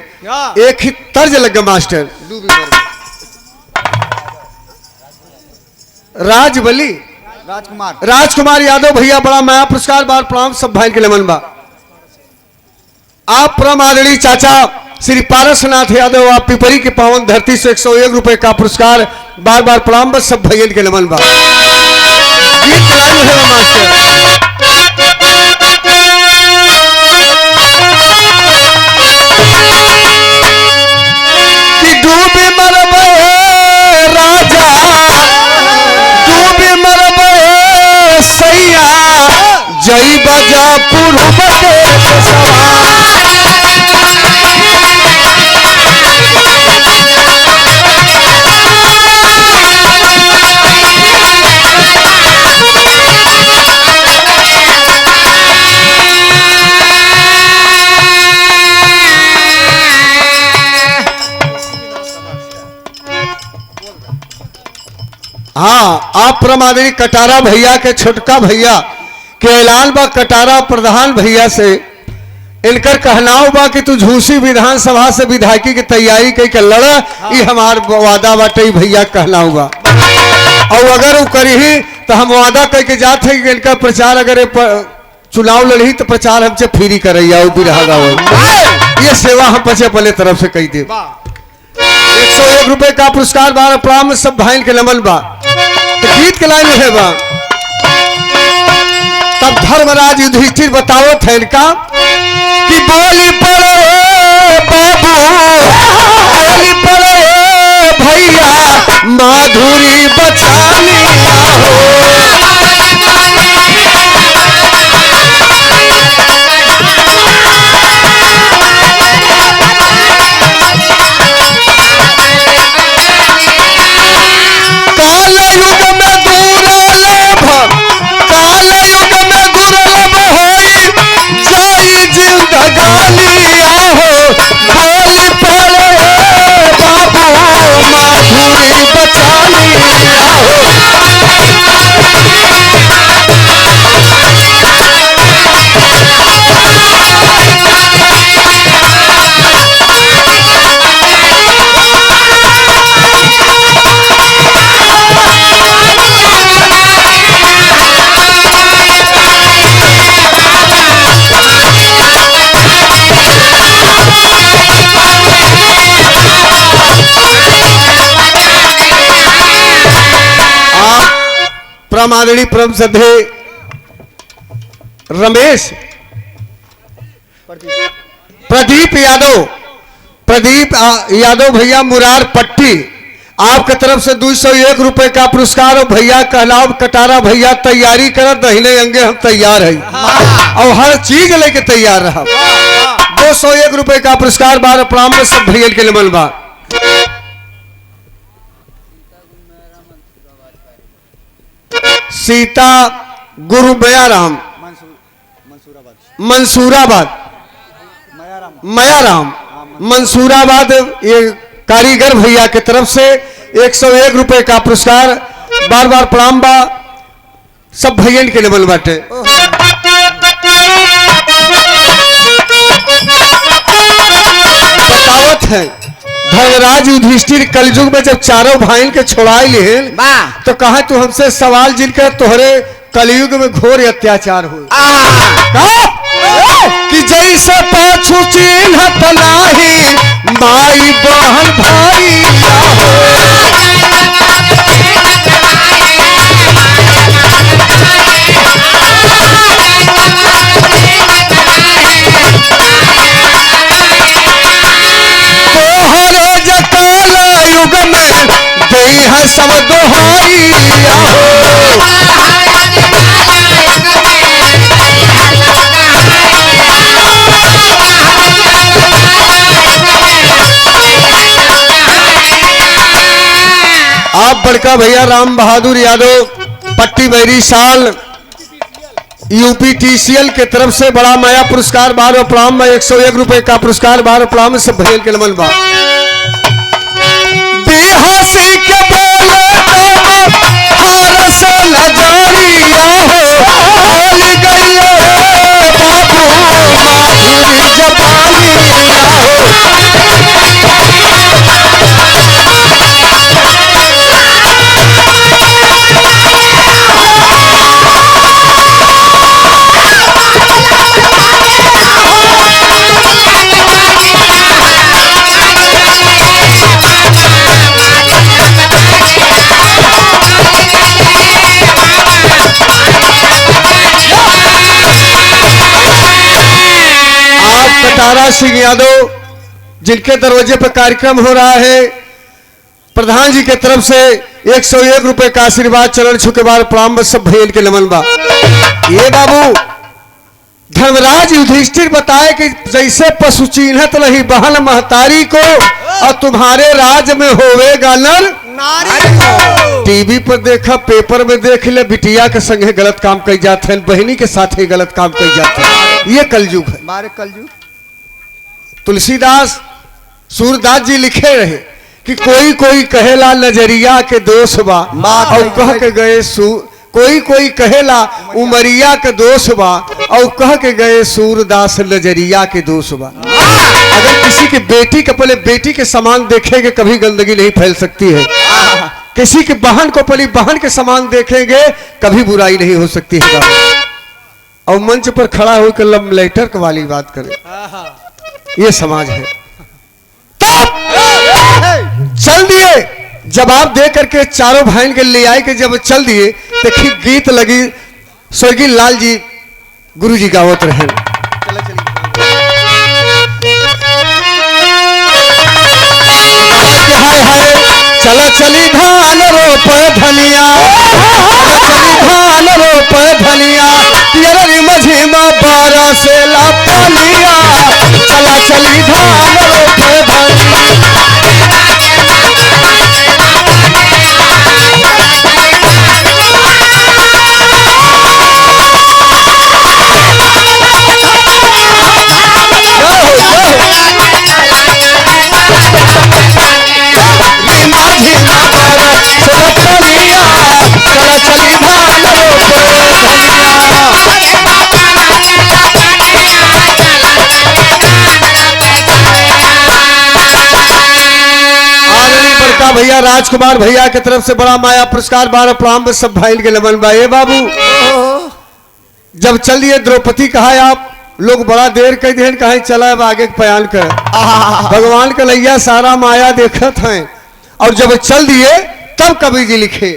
एक ही तर्ज लगा मास्टर। राजबली राजकुमार यादव भैया बड़ा माया पुरस्कार बार प्रणाम सब भाई के लेमन बा। आप परम आदरणीय चाचा श्री पारसनाथ यादव आप पिपरी के पावन धरती से 101 रुपए का पुरस्कार बार बार प्रणाम बस सब भैया के लेमन बा। गीत चलाने है मास्टर। कि डूबे मरबे राजा, डूबे मरबे सैया, जई बजा पूर्व के सवार। परम आदरणीय कटारा भैया के छोटका भैया के ऐलान बा कटारा प्रधान भैया से इनकर कहनाव बा कि तू झूसी विधानसभा से विधायकी की तैयारी कई के लड़ा ये हमार वादा बाटे भैया कहनाव बा और अगर वो करी तो हम वादा कह के जाते हैं कि इनका प्रचार अगर चुनाव लड़ी तो प्रचार हमसे फ्री करैया बिरहा गाँव ये सेवा हम पचे अपने तरफ से कही दे 101 रुपए का पुरस्कार बार प्राम सब भाई के नमन बा तो गीत के लाइन है बा तब धर्मराज युधिष्ठिर बतावत है इनका कि बोली पड़े बाबू बोली पड़े भैया माधुरी बचानी आदरणीय परम श्रद्धे रमेश प्रदीप यादव भैया मुरार पट्टी आपके तरफ से 201 रुपए का पुरस्कार और भैया कहलाव कटारा भैया तैयारी कर दहिने अंगे हम तैयार है और हर चीज लेके तैयार रहा 201 रुपए का पुरस्कार बार प्राम में सब भैया के लिए बा सीता गुरु मयाराम मंसूराबाद मयाराम मंसूराबाद ये कारीगर भैया के तरफ से 101 रुपए का पुरस्कार बार बार प्रणाम बा सब भैयन के लेवल बाटे बतावत है धर्मराज युधिष्ठिर कलयुग में जब चारों भाई के छोड़ाई ले तो कहा तू हमसे सवाल जिनका तोहरे कलयुग में घोर अत्याचार हो कि जैसे पाछू चिन्हत नाही माई बहन भाई तोहरे जकाला युग में देह सब दोहाई आप बड़का भैया राम बहादुर यादव पट्टी बैरी साल यूपीटीसीएल के तरफ से बड़ा माया पुरस्कार बार प्रणाम में 101 रुपए का पुरस्कार बार प्रणाम से भैया के नमन बा बिहासी के बोले हार से नजारिया हो बोल गई बाबू माधुरी जबानी तारा सिंह यादव जिनके दरवाजे पर कार्यक्रम हो रहा है प्रधान जी के तरफ से 101 रुपए का आशीर्वाद चरण छुके बार प्रणाम सब भैया के नमन बा ये बाबू धर्मराज युधिष्ठिर बताए कि जैसे पशु चिन्हत नहीं बहन महतारी को और तुम्हारे राज में होवेगा नर टीवी पर देखा पेपर में देख ले बिटिया के संगे गलत काम कई जाते हैं बहनी के साथ ही गलत काम कई जाते हैं ये कलयुग है कलयुग तुलसीदास सूरदास जी लिखे रहे कि कोई कोई कहेला नजरिया के दोष बा और कह के गए कोई कोई कहेला उमरिया के दोष बा और कह के गए सूरदास नजरिया के दोष बा। अगर किसी की बेटी के पहले बेटी के समान देखेंगे कभी गंदगी नहीं फैल सकती है। किसी की बहन को पहले बहन के समान देखेंगे कभी बुराई नहीं हो सकती है। और मंच पर खड़ा होकर लम लेटर वाली बात करे, ये समाज है। चल दिए जवाब दे करके चारों भाई के ले आए के जब चल दिए तो गीत लगी स्वर्गीय लाल जी गुरु जी गावत रहे। हाय हाय चलो चली धान रोप धनिया, धान रोप धनिया मझीमा बारह से ला पानिया, चला चली धान रोप धनिया। भैया राजकुमार भैया की तरफ से बड़ा माया पुरस्कार बार प्रारंभ सब भाई के लमन भाई बाबू। जब चल दिए द्रौपदी कहा आप लोग बड़ा देर कई दिन कहीं चला अब आगे बयान कर भगवान का लैया सारा माया देखत हैं। और जब चल दिए तब कबीर जी लिखे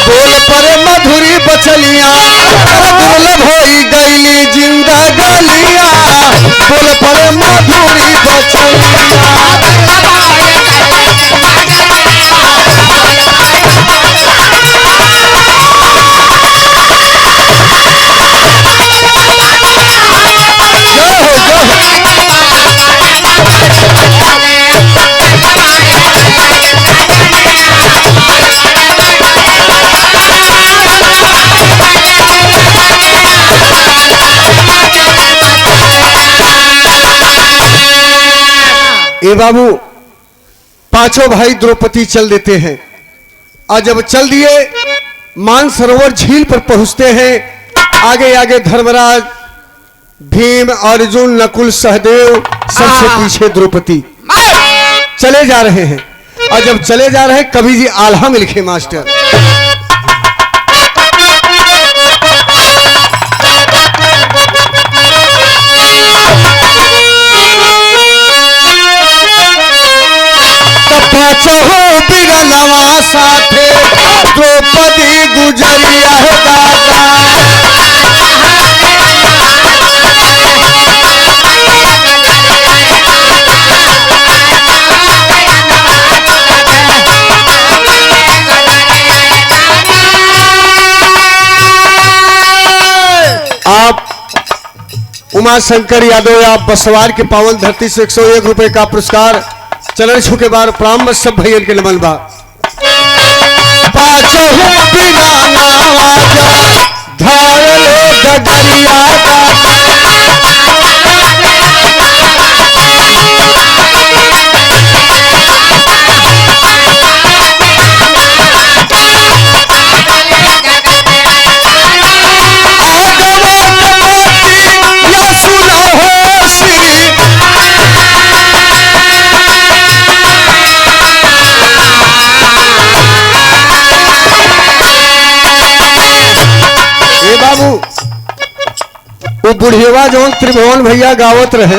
बोल पर मधुरी बचलिया दुर्लभ होई गईली जिंदा गलिया, बोल पर मधुरी बचलिया। ए बाबू पांचों भाई द्रौपदी चल देते हैं और जब चल दिए मानसरोवर झील पर पहुंचते हैं। आगे आगे धर्मराज भीम अर्जुन नकुल सहदेव सबसे पीछे द्रौपदी चले जा रहे हैं। और जब चले जा रहे हैं कवि जी आल्हा में लिखे मास्टर बिरलवा साथे द्रौपदी गुजरिया है दादा। आप उमा शंकर यादव आप बसवार के पावन धरती से 101 रुपए का पुरस्कार चरण छू के बाद प्रारंभ सब भैया के नमन बा। पाचो बिना नावाजा धार लो गगरिया वो बुढ़िया जो त्रिभुवन भैया गावत रहे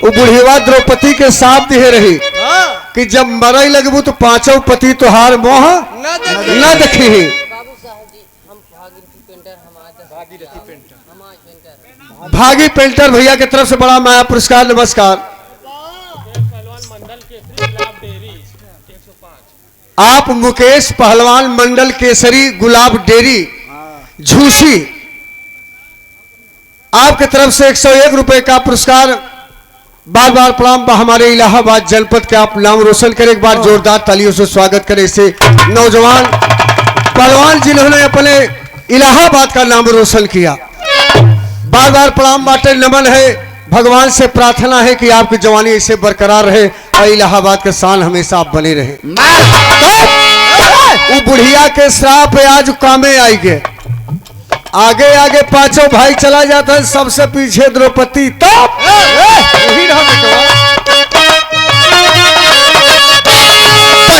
वो बुढ़िया द्रौपदी के साथ दिए रही कि जब मरई लगबू तो पांचों पति तुहार मोह न देखी। भागी पेंटर भैया की तरफ से बड़ा माया पुरस्कार नमस्कार। आप मुकेश पहलवान मंडल केसरी गुलाब डेरी झूसी आपके तरफ से 101 रुपए का पुरस्कार बार बार प्रणाम। हमारे इलाहाबाद जनपद के आप नाम रोशन करें, एक बार जोरदार तालियों से स्वागत करें इसे नौजवान पहलवान जिन्होंने अपने इलाहाबाद का नाम रोशन किया। बार बार प्रणाम बाटे नमन है भगवान से प्रार्थना है कि आपकी जवानी ऐसे बरकरार रहे और इलाहाबाद का शान हमेशा आप बने रहे। वो बुढ़िया के श्राप पे आज कामे आई गए। आगे आगे पांचों भाई चला जाता है, सबसे पीछे द्रौपदी। तब यही रहा बेटवा।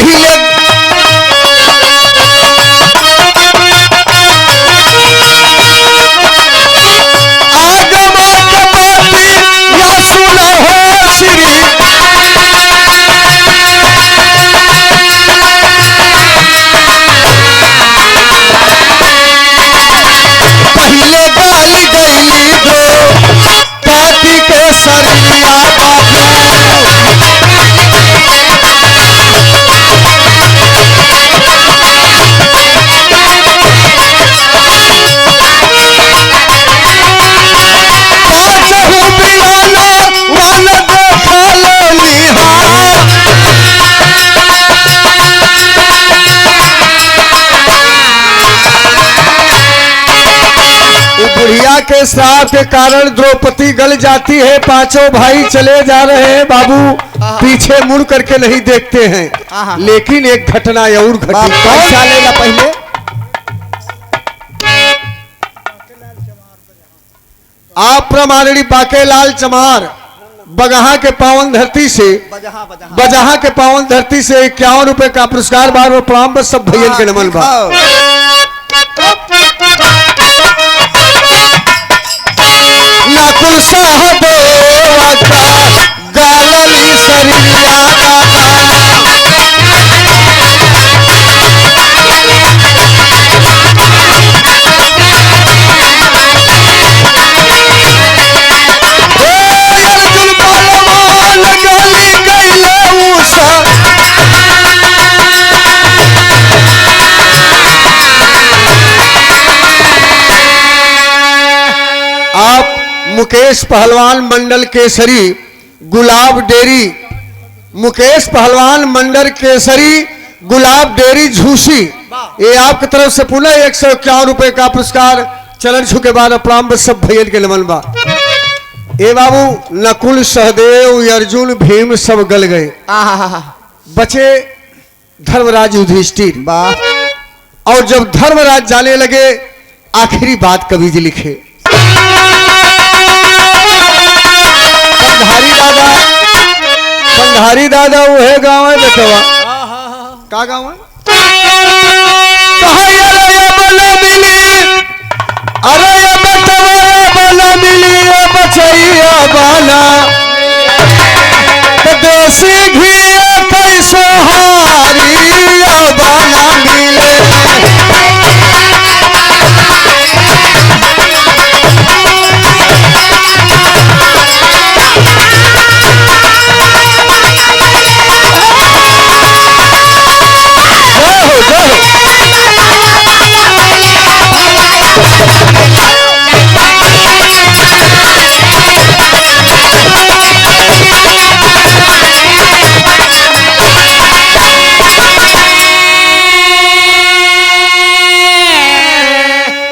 पहले के श्राप के कारण द्रौपदी गल जाती है। पांचों भाई चले जा रहे हैं बाबू, पीछे मुड़ करके नहीं देखते हैं। लेकिन एक घटना और घटी। पहले आप प्रमाणी बाकेलाल चमार बगहा के पावन धरती से बजहा के पावन धरती से 51 रुपए का पुरस्कार बार बार प्रणाम। सब भैया के नमन बा। नकुल सहदेवा का गालली सरिया अर्जुन बलवान गली गईले उषा। आप मुकेश पहलवान मंडल केसरी गुलाब डेरी, मुकेश पहलवान मंडल केसरी गुलाब डेरी झूसी, ये आपकी तरफ से पुनः 151 रुपए का पुरस्कार चरण छू के बाद प्रणाम। सब भैया के नमन बा। ए बाबू नकुल सहदेव अर्जुन भीम सब गल गए, बचे धर्मराज युधिष्ठिर। और जब धर्मराज जाने लगे, आखिरी बात कवि जी लिखे। पंधारी दादा वो है गाँव है बेटवा। का गाँव है? अरे ये बेटवा बाला मिली ये बचैया बाला, तो देसी घी कैसे हारी बाला मिले।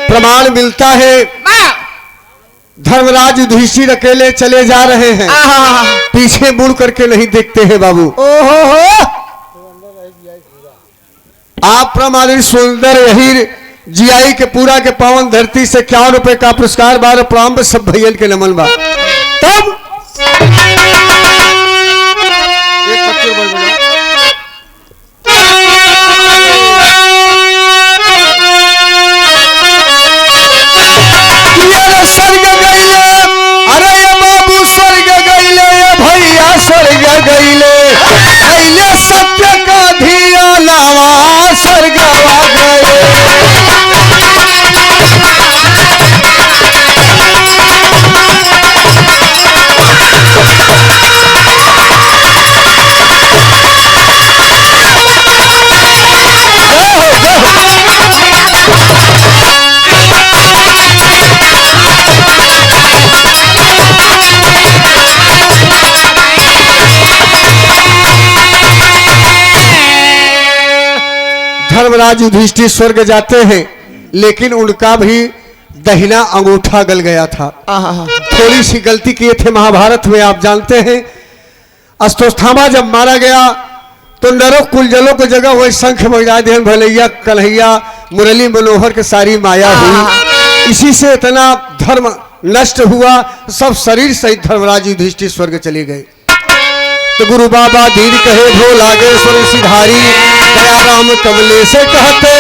प्रमाण मिलता है धर्मराज युधिष्ठिर अकेले चले जा रहे हैं, पीछे मुड़ करके नहीं देखते हैं बाबू। ओहो आप प्रमाणित सुंदर यही जीआई के पूरा के पावन धरती से 51 रुपए का पुरस्कार बार प्रारंभ। सब भैया के नमन बा। तब स्वर्ग गईले, अरे ये बाबू स्वर्ग गईले, ये भैया स्वर्ग गईले, अइले सत्य का धिया लावा स्वर्ग गए। धर्मराज युधिष्ठिर स्वर्ग जाते हैं, लेकिन उनका भी दहिना अंगूठा गल गया था। थोड़ी सी गलती किए थे महाभारत में, आप जानते हैं। अश्वत्थामा जब मारा गया तो नरो कुलजलों की जगह वही शंख बजा देन भलैया कन्हैया मुरली मनोहर के सारी माया हुई। इसी से इतना धर्म नष्ट हुआ, सब शरीर सहित धर्मराज युधिष्ठिर स्वर्ग चले गए। तो गुरु बाबा धीर कहे भो लागे स्वर सिधारी, दया राम कमले से कहते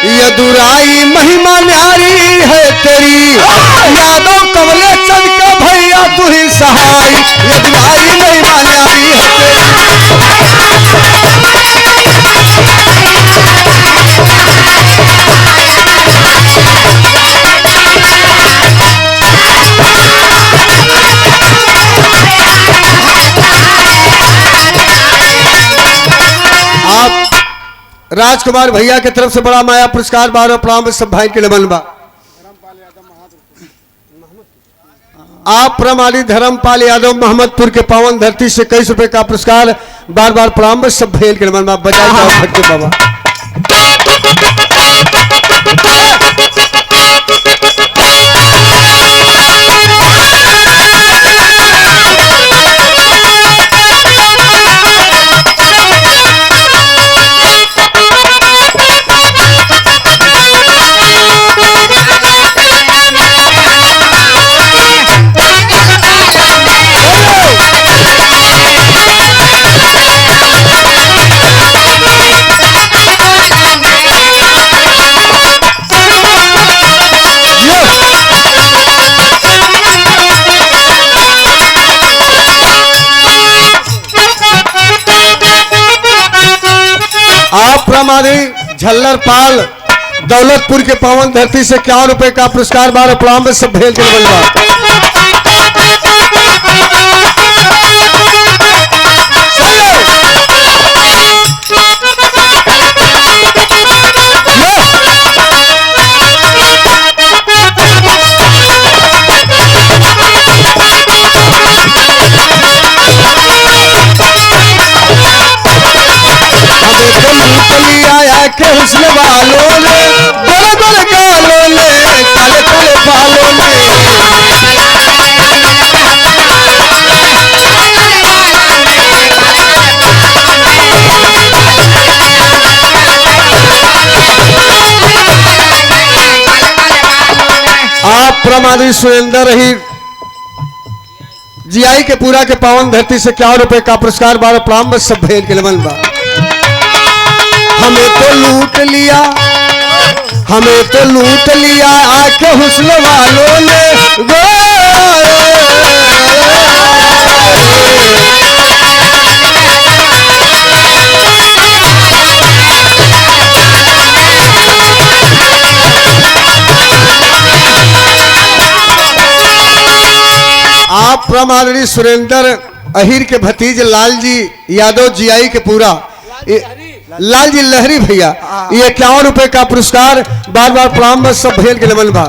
यदुराई महिमा न्यारी है तेरी, यादव कमले चंद का भैया तू ही सहाय। यदुराई महिमा न्यारी है आप राजकुमार भैया की तरफ से बड़ा माया पुरस्कार 12 प्रणाम सब भाई के नमन बा। आप प्रमाणी धर्मपाल यादव मोहम्मदपुर के पावन धरती से 21 रुपए का पुरस्कार बार बार प्रणाम सब भाई के नमन बा। बजाय भट्टे बाबा आप प्रमाणी झल्लर पाल दौलतपुर के पावन धरती से 51 रुपए का पुरस्कार 12 प्रणाम सब भेल के बनवा। के हुस्न वालों ने गोल गोल गालों ने काले काले बालों ने आप प्रमाणी सुरेंद्र रही जीआई के पूरा के पावन धरती से 51 रुपए का पुरस्कार 12 प्रणाम सब भेद के लमन बा। हमें तो लूट लिया, हमें तो लूट लिया आके हुस्न वालों ने आप प्रमाणी सुरेंद्र अहिर के भतीज लाल जी यादव जीआई के पूरा लाल जी लहरी भैया ये 51 रुपए का पुरस्कार बार बार प्रणाम सब भेल के नमन बा।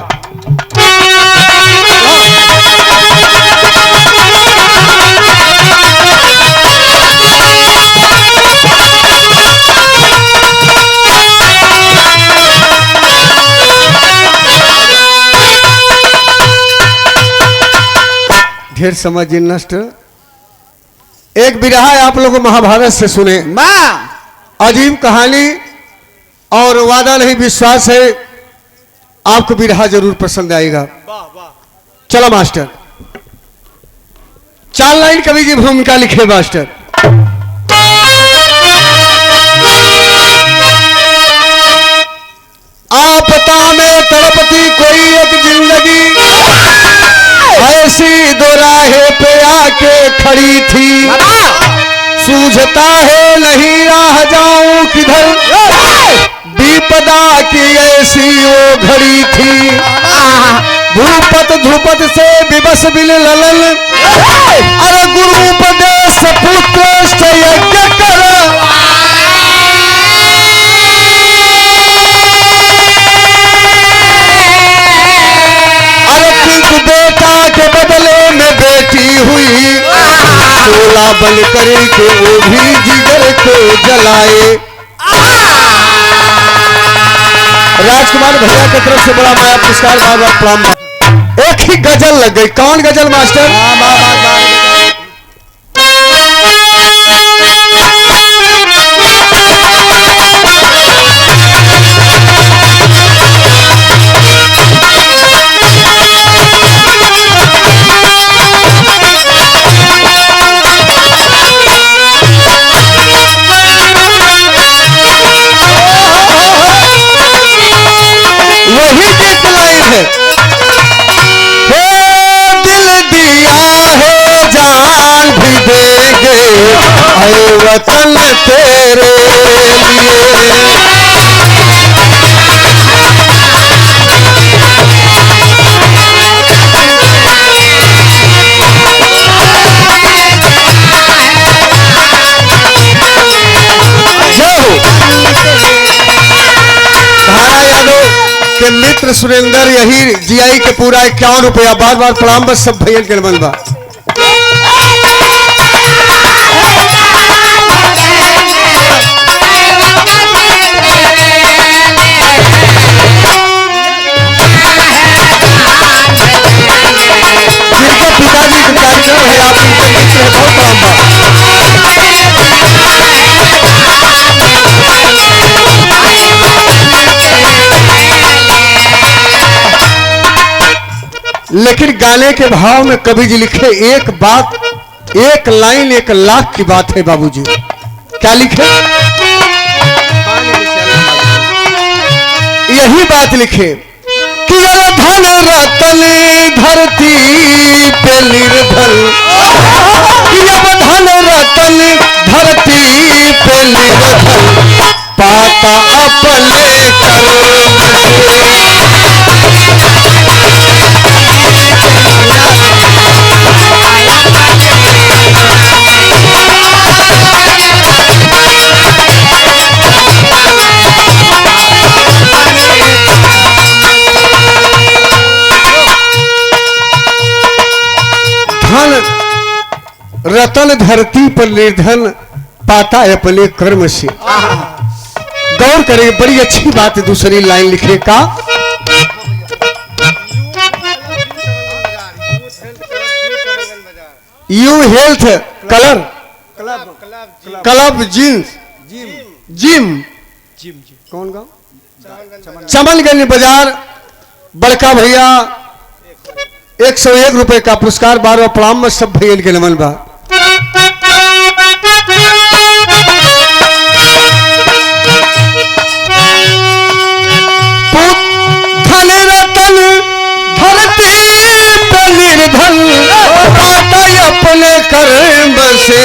ढेर समझ नष्ट एक बिरहा आप लोगों महाभारत से सुने अजीब कहानी और वादा नहीं विश्वास है आपको बिरहा जरूर पसंद आएगा। चलो मास्टर 4 लाइन कवि की भूमिका लिखे मास्टर। आपदा में तड़पती कोई एक जिंदगी ऐसी दो राहें पे आके खड़ी थी। सूझता है नहीं राह जाऊं किधर, विपदा की ऐसी वो घड़ी थी। भूपत ध्रुपद से विवश बिल ललन, अरे गुरु उपदेश पुत्र यज्ञ कर। अरे किंतु बेटा के बदले में बेटी हुई, ज्वाला बन करे के वो भी जिगर को जलाए। राजकुमार भैया की तरफ से बड़ा माया पुरस्कार, बार बार प्रणाम। एक ही गजल लग गई, कौन गजल मास्टर? वही गीत लाइन है, हो दिल दिया है जान भी देंगे ऐ वतन तेरे लिए। धारा यादव के मित्र सुरेंद्र यही जीआई के पूरा 51 रुपया, बार बार प्रणाम। बस सब भैया के मन बा। जिनके पिताजी के कार्यक्रम है, आप उनके मित्र है, बहुत प्रणाम बा। लेकिन गाने के भाव में कवि जी लिखे एक बात, एक लाइन 1 लाख की बात है बाबूजी। क्या लिखे? यही बात लिखे कि धन रतन धरती पे निर्धन, कि अब धन रतन धरती पे निर्धन, पाता अपने कर्म से। रतन धरती पर निर्धन, पाता है अपने कर्म से। गौर करें, बड़ी अच्छी बात है। दूसरी लाइन लिखे का, you health colour club gym कौन गाँव? चमनगंज बाजार। बड़का भैया 101 रुपए का पुरस्कार, बार बार प्रणाम। में सब भैया के नमन बा। धन रतन धरती पे निर्धन, पाता अपने कर्म से।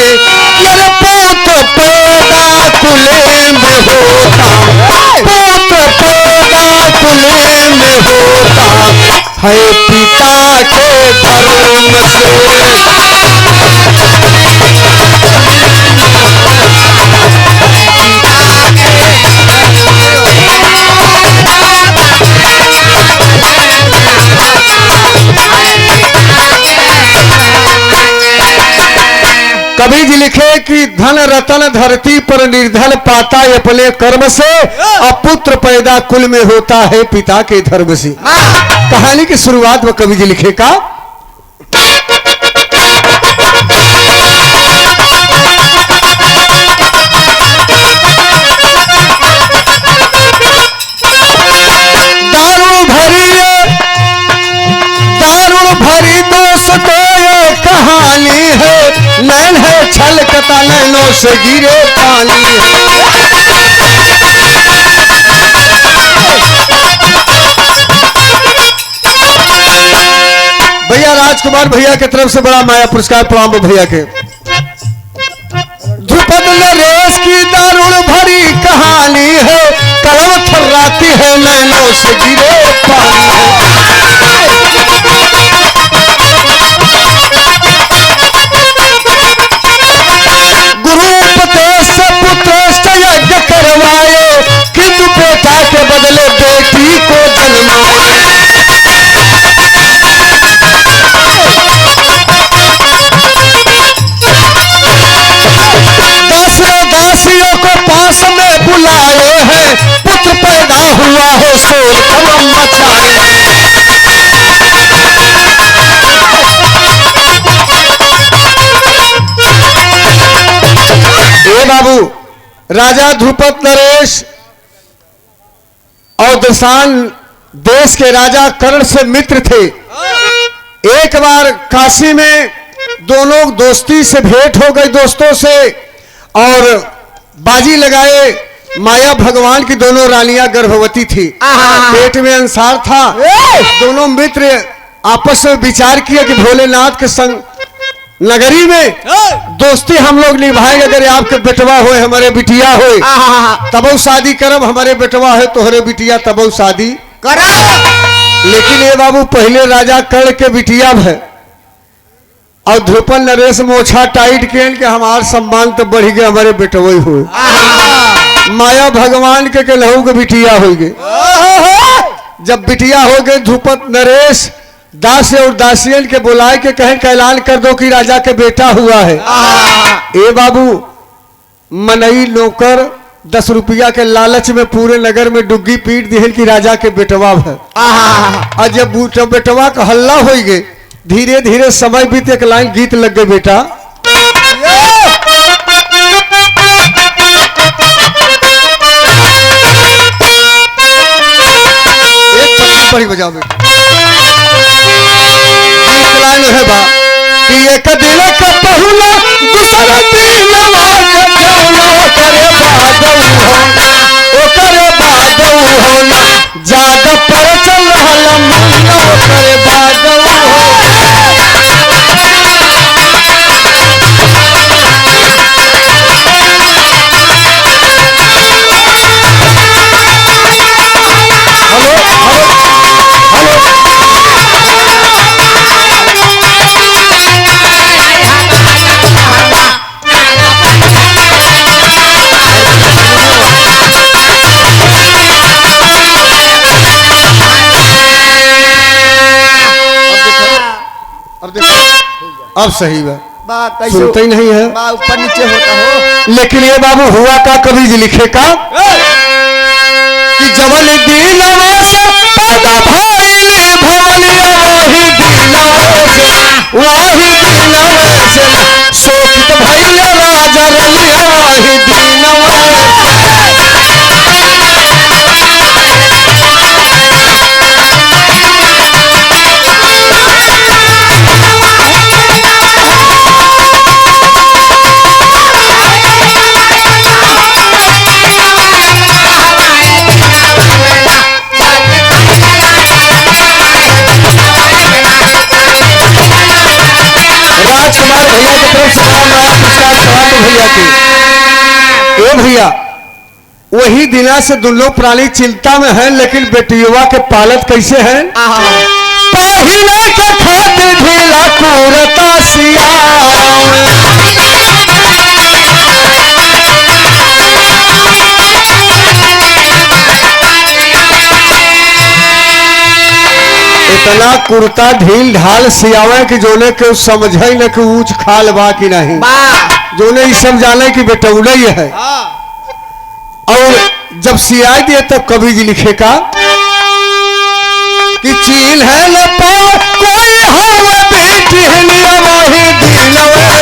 यार पोत पैदा कुले में होता, पोत पैदा कुले में होता है पिता के धर्म से। कवि जी लिखे कि धन रतन धरती पर निर्धन, पाता है अपने कर्म से। और पुत्र पैदा कुल में होता है पिता के धर्म से। कहानी की शुरुआत में कवि जी लिखे का, दारू भरी दोस्तों ये कहानी है, नैन है छलकता नैनों से गिरे पानी है। भैया राजकुमार भैया की तरफ से बड़ा माया पुरस्कार, प्रणाम भैया के। ध्रुपद नरेश की दारुण भरी कहानी है, कलम थर्राती है नैनों से गिरे पानी है। गुरु उपदेश से पुत्र यज्ञ करवाए, किंतु बेटा के बदले बेटी को जन्माए। हुआ है शोर कलम मचाए। ए बाबू, राजा ध्रुपद नरेश और दशान देश के राजा कर्ण से मित्र थे। एक बार काशी में दोनों दोस्ती से भेंट हो गई दोस्तों से, और बाजी लगाए। माया भगवान की दोनों रानियां गर्भवती थी, पेट में अंसार था। दोनों मित्र आपस में विचार किया कि भोलेनाथ के संग नगरी में दोस्ती हम लोग निभाएंगे। अगर आपके बेटवा होए, हमारे बिटिया होए, तब शादी करब। हमारे बेटवा है तोहरे बिटिया, तब शादी करा। लेकिन ये बाबू, पहले राजा कर्ण के बिटिया है और ध्रुपद नरेश मोछा टाइट के हमार सम्मान तो बढ़ गया, हमारे बेटवई हुए। माया भगवान के लहू के बिटिया हो गए। जब बिटिया हो गए, ध्रुपद नरेश दास और दासियन के बुलाए के कहें का ऐलान कर दो कि राजा के बेटा हुआ है। ए बाबू, मनई नौकर 10 रुपया के लालच में पूरे नगर में डुग्गी पीट दी कि राजा के बेटवा है। और जब बेटवा का हल्ला हो गए, धीरे धीरे समय बीते, एक लाइन गीत लग गए। बेटा एक पढ़ी बजाओ बेटा। लाइन है बा कि एक दिल का पहुला दूसरा दिलवा के जाना, करे बादऊ होना, ओ करे बादऊ होना, ज्यादा पर चल रहल मुन्ना, ओ करे बादऊ होना। अब सही बा, सुनते ही नहीं है, ऊपर नीचे होता हो। लेकिन ये बाबू हुआ का कवि जी लिखे का कि जबल दिलवा से पैदा भइले भवलिया, वही दिलवा से शोकित भइले राजा रलिया, वही दिलवा राजकुमार भैया की तरफ से पुरस्कार भैया के। ए भैया, वही दिना से दोनों प्राणी चिंता में हैं, लेकिन बेटियों के पालत कैसे हैं? पहले के खातिर ढीला कुरता सिया, इतना कुर्ता ढील ढाल सियावे कि जोने के समझे न कि ऊंच खाल बा कि नहीं, जोने ये सब जाने कि बेटौले है। और जब सिया दिए तब कवि जी लिखे का कि चीन है न पाओ कोई हो बेटी है निया, वही दिलवा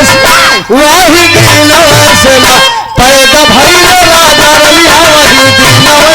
से पैदा भइले राजा रलिया, वही दिलवा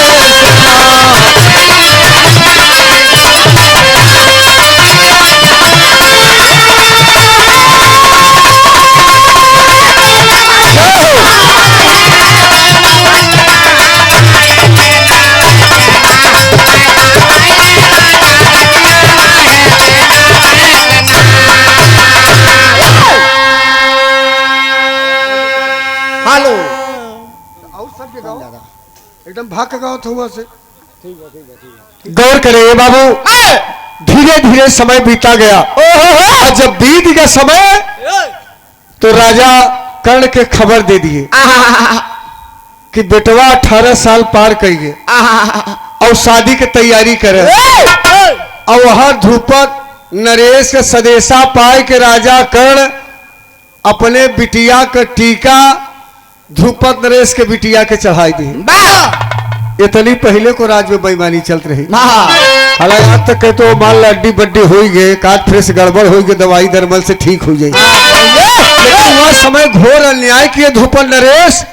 एकदम भाग के गाँव हुआ से। गौर करे बाबू, धीरे धीरे समय बीता गया। और जब बीत गया समय, तो राजा कर्ण के खबर दे दिए कि बेटवा 18 साल पार कर गए और शादी की तैयारी करे। और वह ध्रुपद नरेश के सदेशा पाए के राजा कर्ण अपने बिटिया का टीका ध्रुपद नरेश के बिटिया के चढ़ाई दी। इतनी पहले को राज में बेईमानी चलत रही। हाँ हालांकि आज तक कहते हो मान ला अड्डी बड्डी हो गए, काट फ्रेश गड़बड़ हो गई, दवाई दरमल से ठीक हो जाए। लेकिन वह समय घोर अन्याय किए ध्रुपद नरेश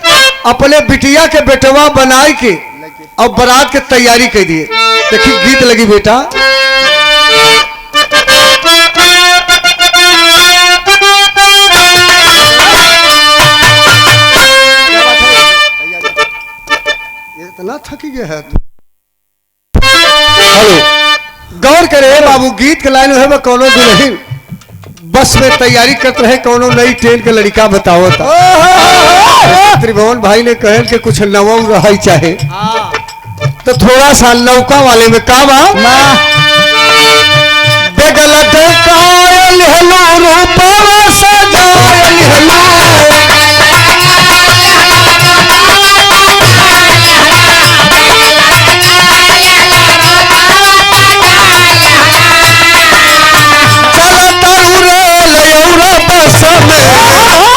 अपने बिटिया के बेटवा बनाए के और बारात के तैयारी कर दिए। देखिए गीत लगी बेटा। इतना थकी गया है तू। हेलो गौर करे बाबू, गीत के लाइन है कौनो दुल्हन बस में तैयारी करते रहे, कौनो नई ट्रेन के लड़का बताओ था। त्रिभुवन भाई ने कहल के कुछ नवम रह चाहे तो थोड़ा सा नौका वाले में का बा बेगलत कायल हेलो रूपवा सजायल हेलो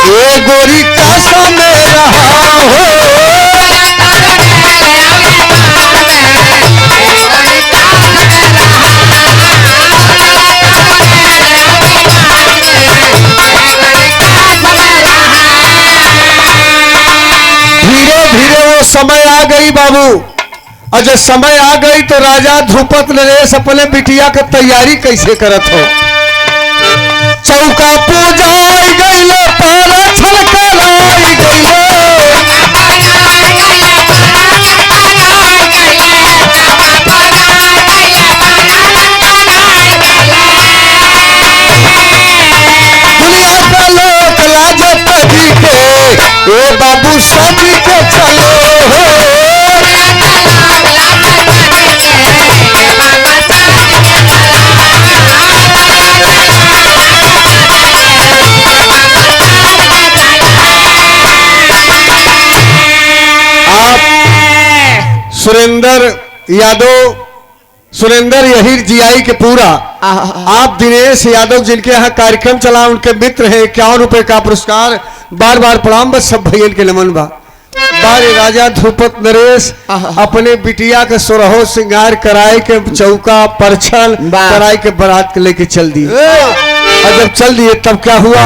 ए गोरी का समय रहा हो। धीरे धीरे वो समय आ गई बाबू, और जब समय आ गई तो राजा ध्रुपद नरेश अपने बिटिया के तैयारी कैसे करत हो। चौका पूजा गई पारा छलकलाई दुनिया का लोक लाज पदी के ए बाबू सजी के चलो हो। सुरेंद्र यही जीआई के पूरा आप दिनेश यादव जिनके यहाँ कार्यक्रम चला उनके मित्र हैं, 51 रुपए का पुरस्कार। बार बार प्रणाम बस सब भैया के नमन बा। बारे राजा ध्रुपद नरेश अपने बिटिया के सोरहो श्रृंगार कराए के चौका परछन कराए के बारात के लेके चल दिए। और जब चल दिए तब क्या हुआ,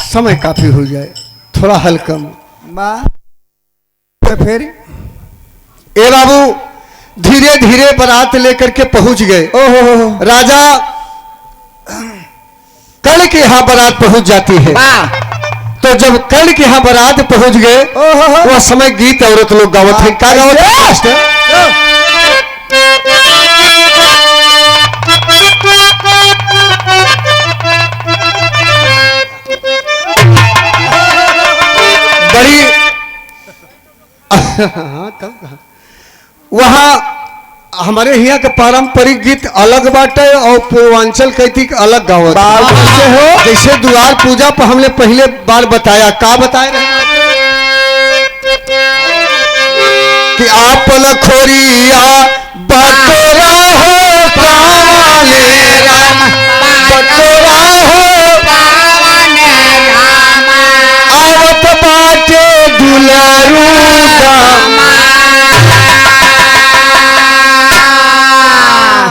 समय काफी हो जाए, थोड़ा हल्कम फिर ए बाबू धीरे धीरे बारात लेकर के पहुंच गए। ओहो राजा कर्ण के यहाँ बारात पहुंच जाती है। तो जब कर्ण के यहाँ बारात पहुंच गए वह समय गीत औरत लोग गावत है। क्या गावत है? बड़ी तब कहा वहाँ हमारे यहाँ का पारंपरिक गीत अलग बाटे और पूर्वांचल कहती अलग गावत हो। जैसे द्वार पूजा पर हमने पहले बार बताया, का बताए रहे कि आप लखोरिया बटोरा हो पावाले राम, बटोरा हो पावाले राम, आवत बाटे दुलारू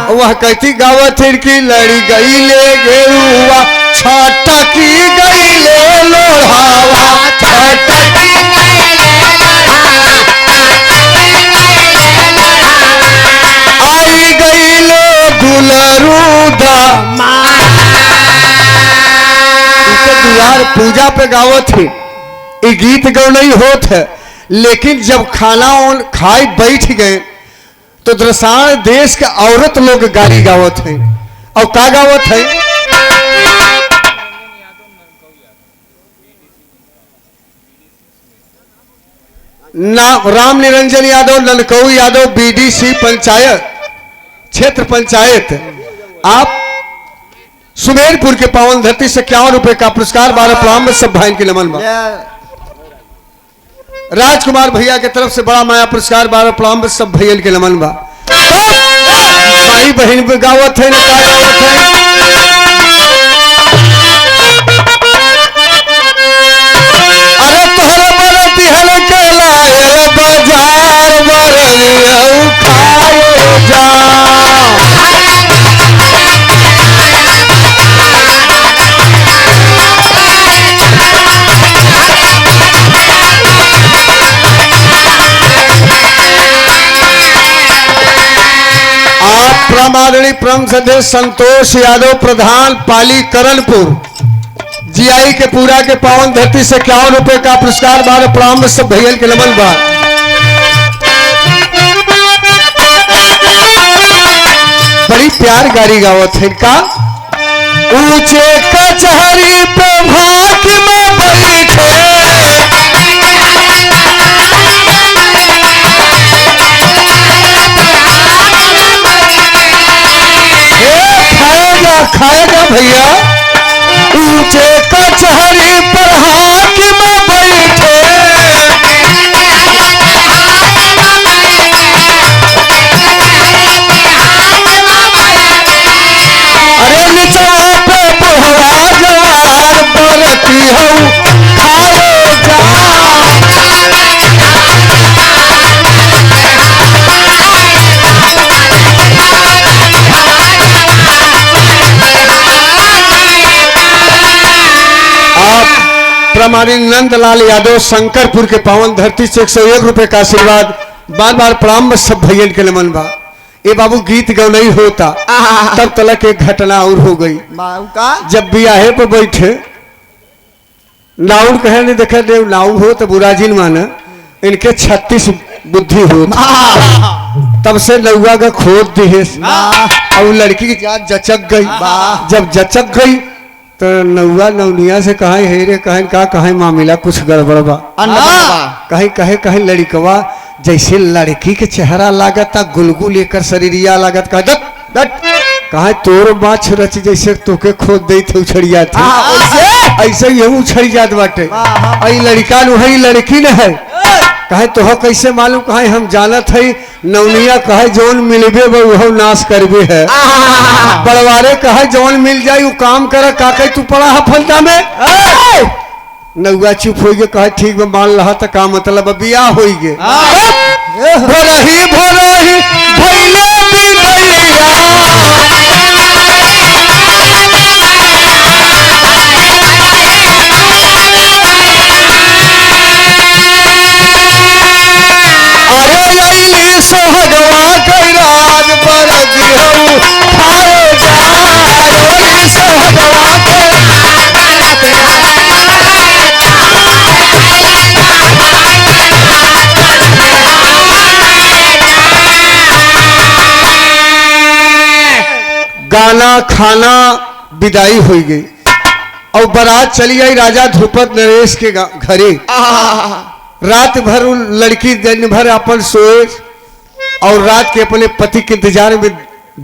वह कहती गावत की लड़ी गई ले गेरुआ छाटा की गई ले लोढ़ावा छाटा आई गई ले दुलरूदा द्वार पूजा पे गावत है। ये गीत गौ नहीं होत है, लेकिन जब खाना खाई बैठ गए तो दरअसल देश के औरत लोग गाली गावत है। और का गावत है, राम निरंजन यादव, ननकऊ यादव, बीडीसी पंचायत क्षेत्र पंचायत आप सुमेरपुर के पावन धरती से 51 रुपए का पुरस्कार। 12 प्रणाम में सब भाई के नमन बा। राजकुमार भैया के तरफ से बड़ा माया पुरस्कार। 12 प्रणाम में सब भैया के नमन बा। भाई बहन पे गावत है ना, का गावत है आदरणीय परम सदस्य संतोष यादव प्रधान पाली करणपुर जीआई के पूरा के पावन धरती से 51 रुपए का पुरस्कार बार प्रारंभ सब भैया के नमन बार। बड़ी प्यार गाड़ी गावत है इनका। ऊंचे कचहरी पे भाग में बैठे खाएगा भैया। ऊंचे कचहरी पर हाकिम बैठे अरे निचवा पे बोहरा जवार बरती हूँ खाए जा। हमारे नंदलाल यादव शंकरपुर के पावन धरती से 101 रुपए का आशीर्वाद बार बार प्रारंभ सब भैया के नमन बा। ये बाबू गीत गौ नहीं होता तब तलक एक घटना और हो गई। जब बियाहे पर बैठे नाउन कहे नहीं देखा देव नाउन हो तो बुरा जिन माना इनके 36 बुद्धि हो तब से नौआ का खोद दिए और लड़की की जात जचक गई। जब जचक गई तो नौआ नौनिया से कहा हे रे कहे मामला कुछ गड़बड़ बा। कहे लड़कवा जैसे लड़की के चेहरा लागत गुलगुल लेकर शरीरिया लागत कहे तोर बाछ रच जैसे तोके खोद दे थे उछड़िया थे ऐसे ही उछड़ जात बाटे। आई लड़का वही लड़की न है कहे तो कैसे मालूम कहे हम जानत है नौनिया कहे जौन मिलबे वो नाश करबे है। बड़वारे कहे जौन मिल जाए वो काम कर का कहे तू पड़ा है फलता में। नौआ चुप हो गए कहे ठीक है मान रहा था का मतलब बियाह हो गए। भोरही भोरही भैले बिदैया सोहगवा कैराज पर गिरऊ खाए जा सोहगवा गाना खाना विदाई हो गई और बारात चली आई राजा ध्रुपद नरेश के घरे। रात भर लड़की दिन भर अपन सोए और रात के अपने पति के इंतजार में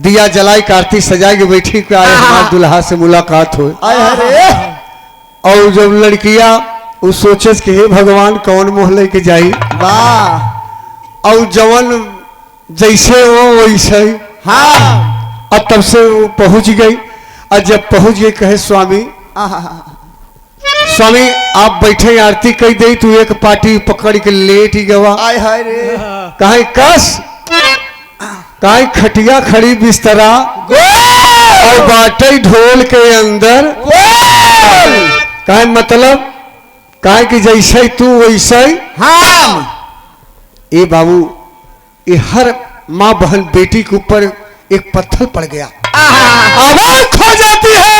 दिया जलाई कार्ती सजा के बैठी के आए हमारे दुल्हा से मुलाकात हो। और जब लड़कियां उस सोचे कि हे भगवान कौन मोह लेके जाई और जवन जैसे वो वैसे और तब से वो पहुंच गई। और जब पहुंच गई कहे स्वामी स्वामी आप बैठे आरती कही दे तू एक पार्टी पकड़ के लेट ही गवा। कहे कस कहीं खटिया खड़ी बिस्तरा और बाटे ढोल के अंदर कहे मतलब कहे कि जैसे तू वैसे हम। ए बाबू ये हर माँ बहन बेटी के ऊपर एक पत्थर पड़ गया आवाज खो जाती है।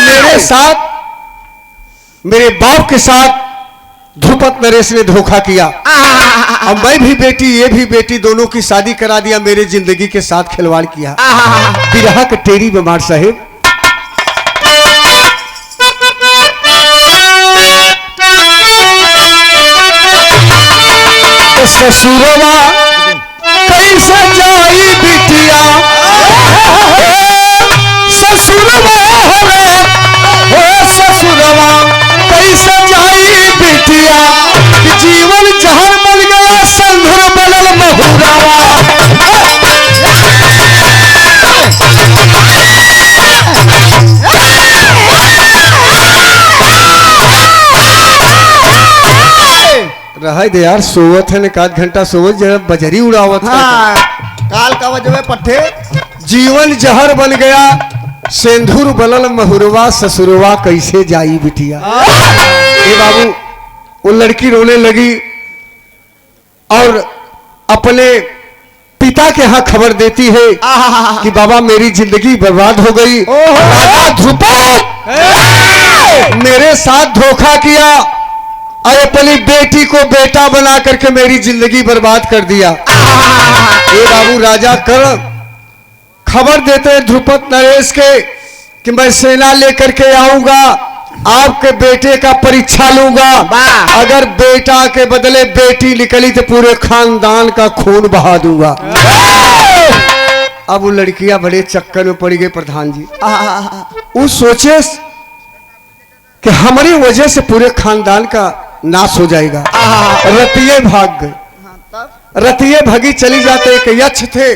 मेरे साथ मेरे बाप के साथ ध्रुपद नरेश ने धोखा किया और मैं भी बेटी ये भी बेटी दोनों की शादी करा दिया मेरे जिंदगी के साथ खिलवाड़ किया। बिरहा के टेरी बीमार साहेब ससुरवा कैसे जाई बिटिया ससुरवा ससुरवा कैसे जाई बिटिया जीवन जहर बन गया संधुर बनल महुरावा। रहा दे यार सोवत है एक आध घंटा सोवत जब बजरी उड़ावत काल का वजह पट्टे जीवन जहर बन गया सिंदूर बलल महुरवा ससुरवा कैसे जाई बिटिया। ए बाबू वो लड़की रोने लगी और अपने पिता के यहाँ खबर देती है कि बाबा मेरी जिंदगी बर्बाद हो गई, राजा ध्रुपद मेरे साथ धोखा किया और अपनी बेटी को बेटा बना करके मेरी जिंदगी बर्बाद कर दिया। ये बाबू राजा कर खबर देते हैं ध्रुपद नरेश के कि मैं सेना लेकर के आऊंगा, आपके बेटे का परीक्षा लूंगा, अगर बेटा के बदले बेटी निकली तो पूरे खानदान का खून बहा दूंगा। अब वो लड़कियां बड़े चक्कर में पड़ गए प्रधान जी। वो सोचे कि हमारी वजह से पूरे खानदान का नाश हो जाएगा। रतिये भाग गए, रतिये भगी चली जाते। एक यक्ष थे,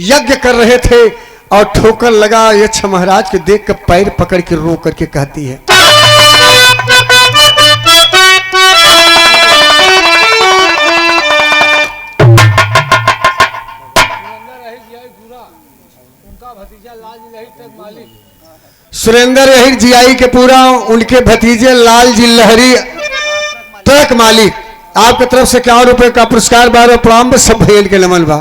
यज्ञ कर रहे थे और ठोकर लगा। यक्ष महाराज के देख कर पैर पकड़ के रो करके कहती है, सुरेंद्र अहिर जीआई के पूरा उनके भतीजे लाल जी लहरी ट्रक मालिक, आपके तरफ से 51 रुपए का पुरस्कार बार प्रणाम सब भेल के नमन बा।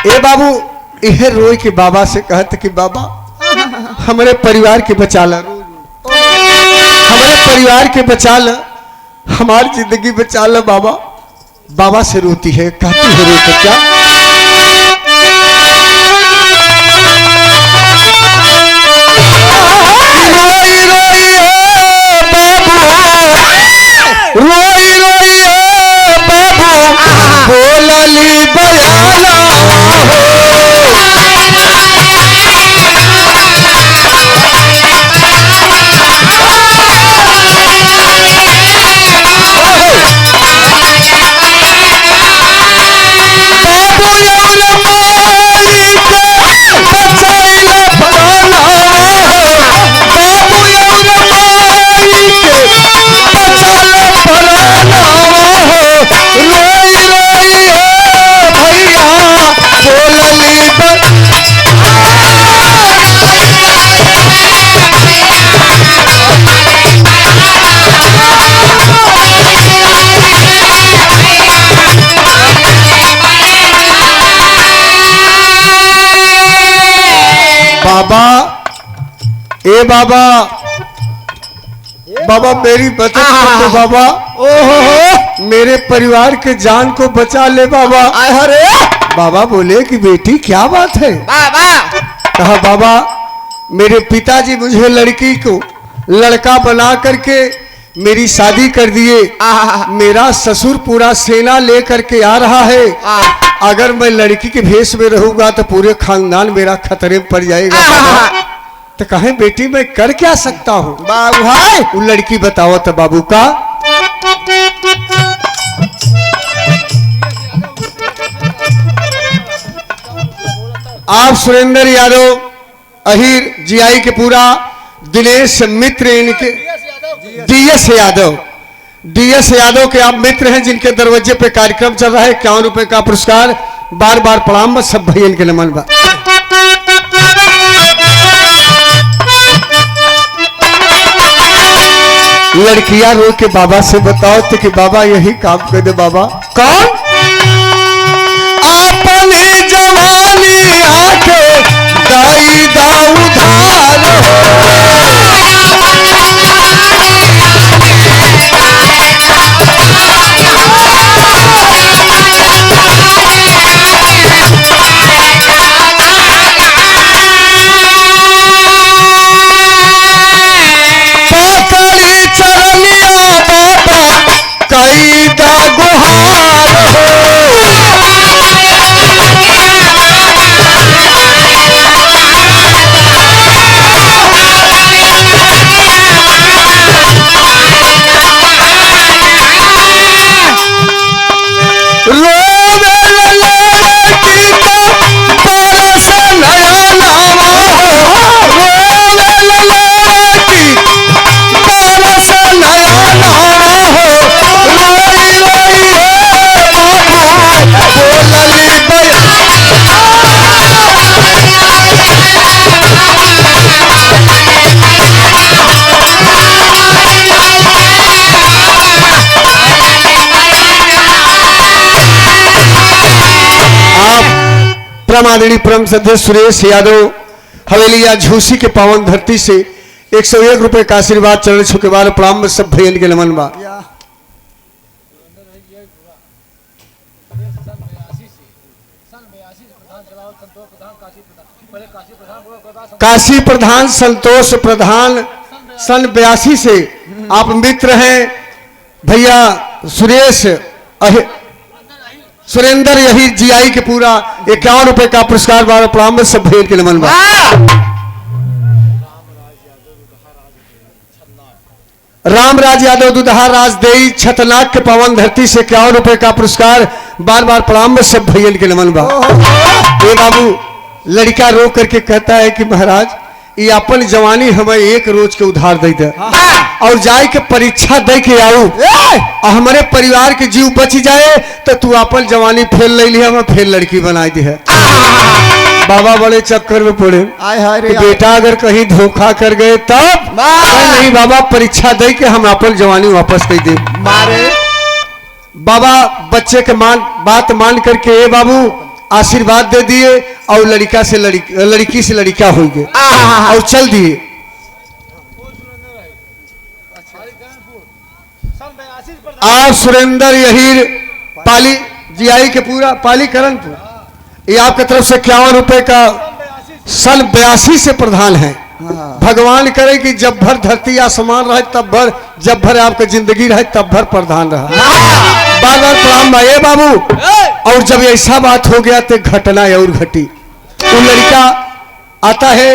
ए बाबू यह रोई के बाबा से कहते कि बाबा हमारे परिवार के बचा ला, हमारे परिवार के बचा ला, हमारी जिंदगी बचा ला बाबा। बाबा से रोती है, कहती है रो तो क्या रोई रोई रोई रोई बाबू बोलली बयाना बाबा। ए बाबा, बाबा मेरी मदद कर दो बाबा। ओहो मेरे परिवार के जान को बचा ले बाबा। अरे बाबा बोले कि बेटी क्या बात है बाबा? कहा बाबा मेरे पिताजी मुझे लड़की को लड़का बना करके मेरी शादी कर दिए। मेरा ससुर पूरा सेना ले करके आ रहा है, अगर मैं लड़की के भेष में रहूंगा तो पूरे खानदान मेरा खतरे में पड़ जाएगा। तो कहे बेटी मैं कर क्या सकता हूँ बाबू? भाई वो लड़की बताओ तो बाबू का। आप सुरेंद्र यादव अहिर जीआई के पूरा दिनेश मित्र, इनके डीएस यादव के आप मित्र हैं, जिनके दरवाजे पे कार्यक्रम चल रहा है। 51 रुपए का पुरस्कार बार बार प्रणाम सब भैया के नमन बा। लड़कियां रो के बाबा से बताओ तो कि बाबा यही काम कर दे बाबा। कौन? अपनी जवानी आके दाई दा उधार कई दा गुहार परम आदरणीय परम सदस्य सुरेश यादव हवेलिया झूसी के पावन धरती से 101 रुपए का आशीर्वाद चरण छुके बार प्रणाम में सब भैया के नमन बा। काशी प्रधान संतोष प्रधान सन 82 से आप मित्र हैं भैया सुरेश सुरेंद्र यही जीआई के पूरा 51 रुपए का पुरस्कार बार प्रणाम में सब भैया के नमन बा। रामराज यादव दुदहा राजदेई छतनाक के पवन धरती से 51 रुपए का पुरस्कार बार बार प्रणाम में सब भैया के नमन बा। ए बाबू लड़का रो करके कहता है कि महाराज ये अपन जवानी हमें एक रोज के उधार दे दे और जाए के परीक्षा दे के आऊ हमारे परिवार के जीव बच जाए तो तू अपन जवानी फेल ले लिया हमें फेल लड़की बना दी है। बाबा बड़े चक्कर में पड़े कि बेटा अगर कहीं धोखा कर गए तब नहीं बाबा परीक्षा दे के हम अपन जवानी वापस दे दे। बाबा बच्चे के बात मान करके ए बाबू आशीर्वाद दे दिए और लड़की से लड़का हो गए और चल दिए। आप सुरेंद्र यही पाली जीआई के पूरा पाली करणपुर ये आपके तरफ से 51 रुपए का सन 82 से प्रधान है। भगवान करे कि जब भर धरती आसमान रहे तब भर जब भर आपका जिंदगी रहे तब भर प्रधान रहा। बार बार प्रणाम भाई बाबू। और जब ऐसा बात हो गया तो घटना और घटी। वो लड़का आता है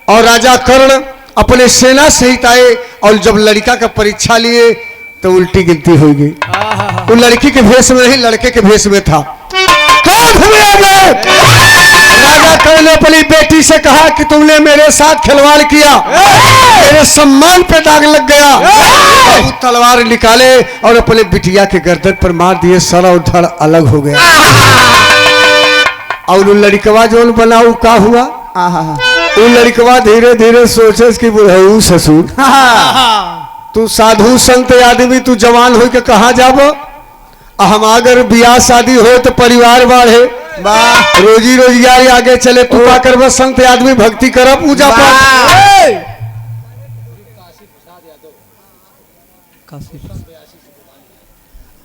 और राजा कर्ण अपने सेना सहित आए और जब लड़का का परीक्षा लिए तो उल्टी गिनती हो गई। वो लड़की के भेष में नहीं लड़के के भेष में था। राजा कर्ण ने अपनी बेटी से कहा कि तुमने मेरे साथ खिलवाड़ किया मेरे सम्मान पे दाग लग गया। वो तलवार निकाले और अपने बिटिया के गर्दन पर मार दिए सर और धड़ अलग हो गया। और वो लड़कवा जो बनाऊ का हुआ वो लड़कवा धीरे धीरे सोचे कि बुढ़ऊ ससुर तू साधु संत आदमी तू जवान हो के कहा जाबो हम अगर बियाह शादी हो तो परिवार बढ़े रोजी रोजगार आगे चले तू का कर संत आदमी भक्ति कर पूजा पाठ।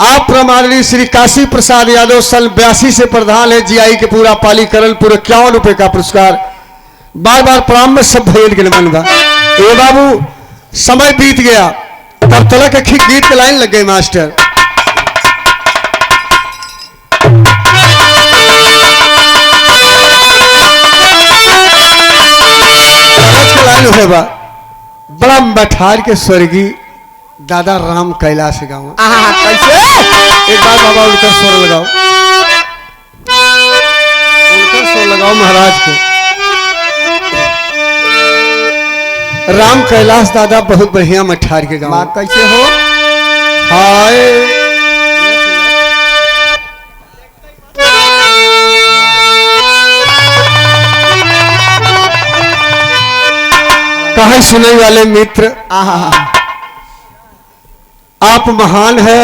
आप प्रमाणनीय श्री काशी प्रसाद यादव सन 82 से प्रधान है जीआई के पूरा पाली करणपुर 51 रुपए का पुरस्कार बार बार प्रणाम में सब भैया के नमन बा। ए बाबू समय बीत गया तब तलक गीत के लाइन लग गए मास्टर। बा बड़ा बठार के स्वर्गीय दादा राम कैलाश गाँव कैसे एक बार बाबा उनका स्वर लगाओ महाराज को। राम कैलाश दादा बहुत बढ़िया मठार के गाँव कैसे हो हाय कहा सुनने वाले मित्र आप महान है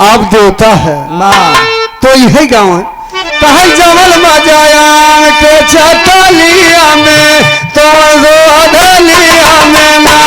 आप देवता है तो यही गाँव है कहा जमल मजाया के चटलिया में तो गोधलिया में नहीं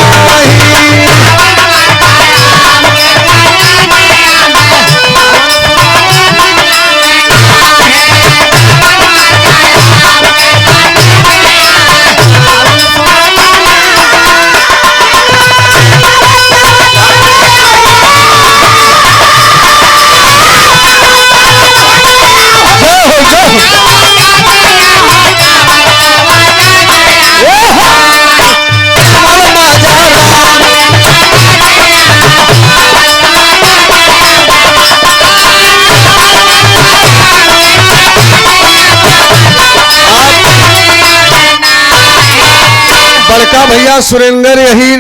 भैया सुरेंद्र यही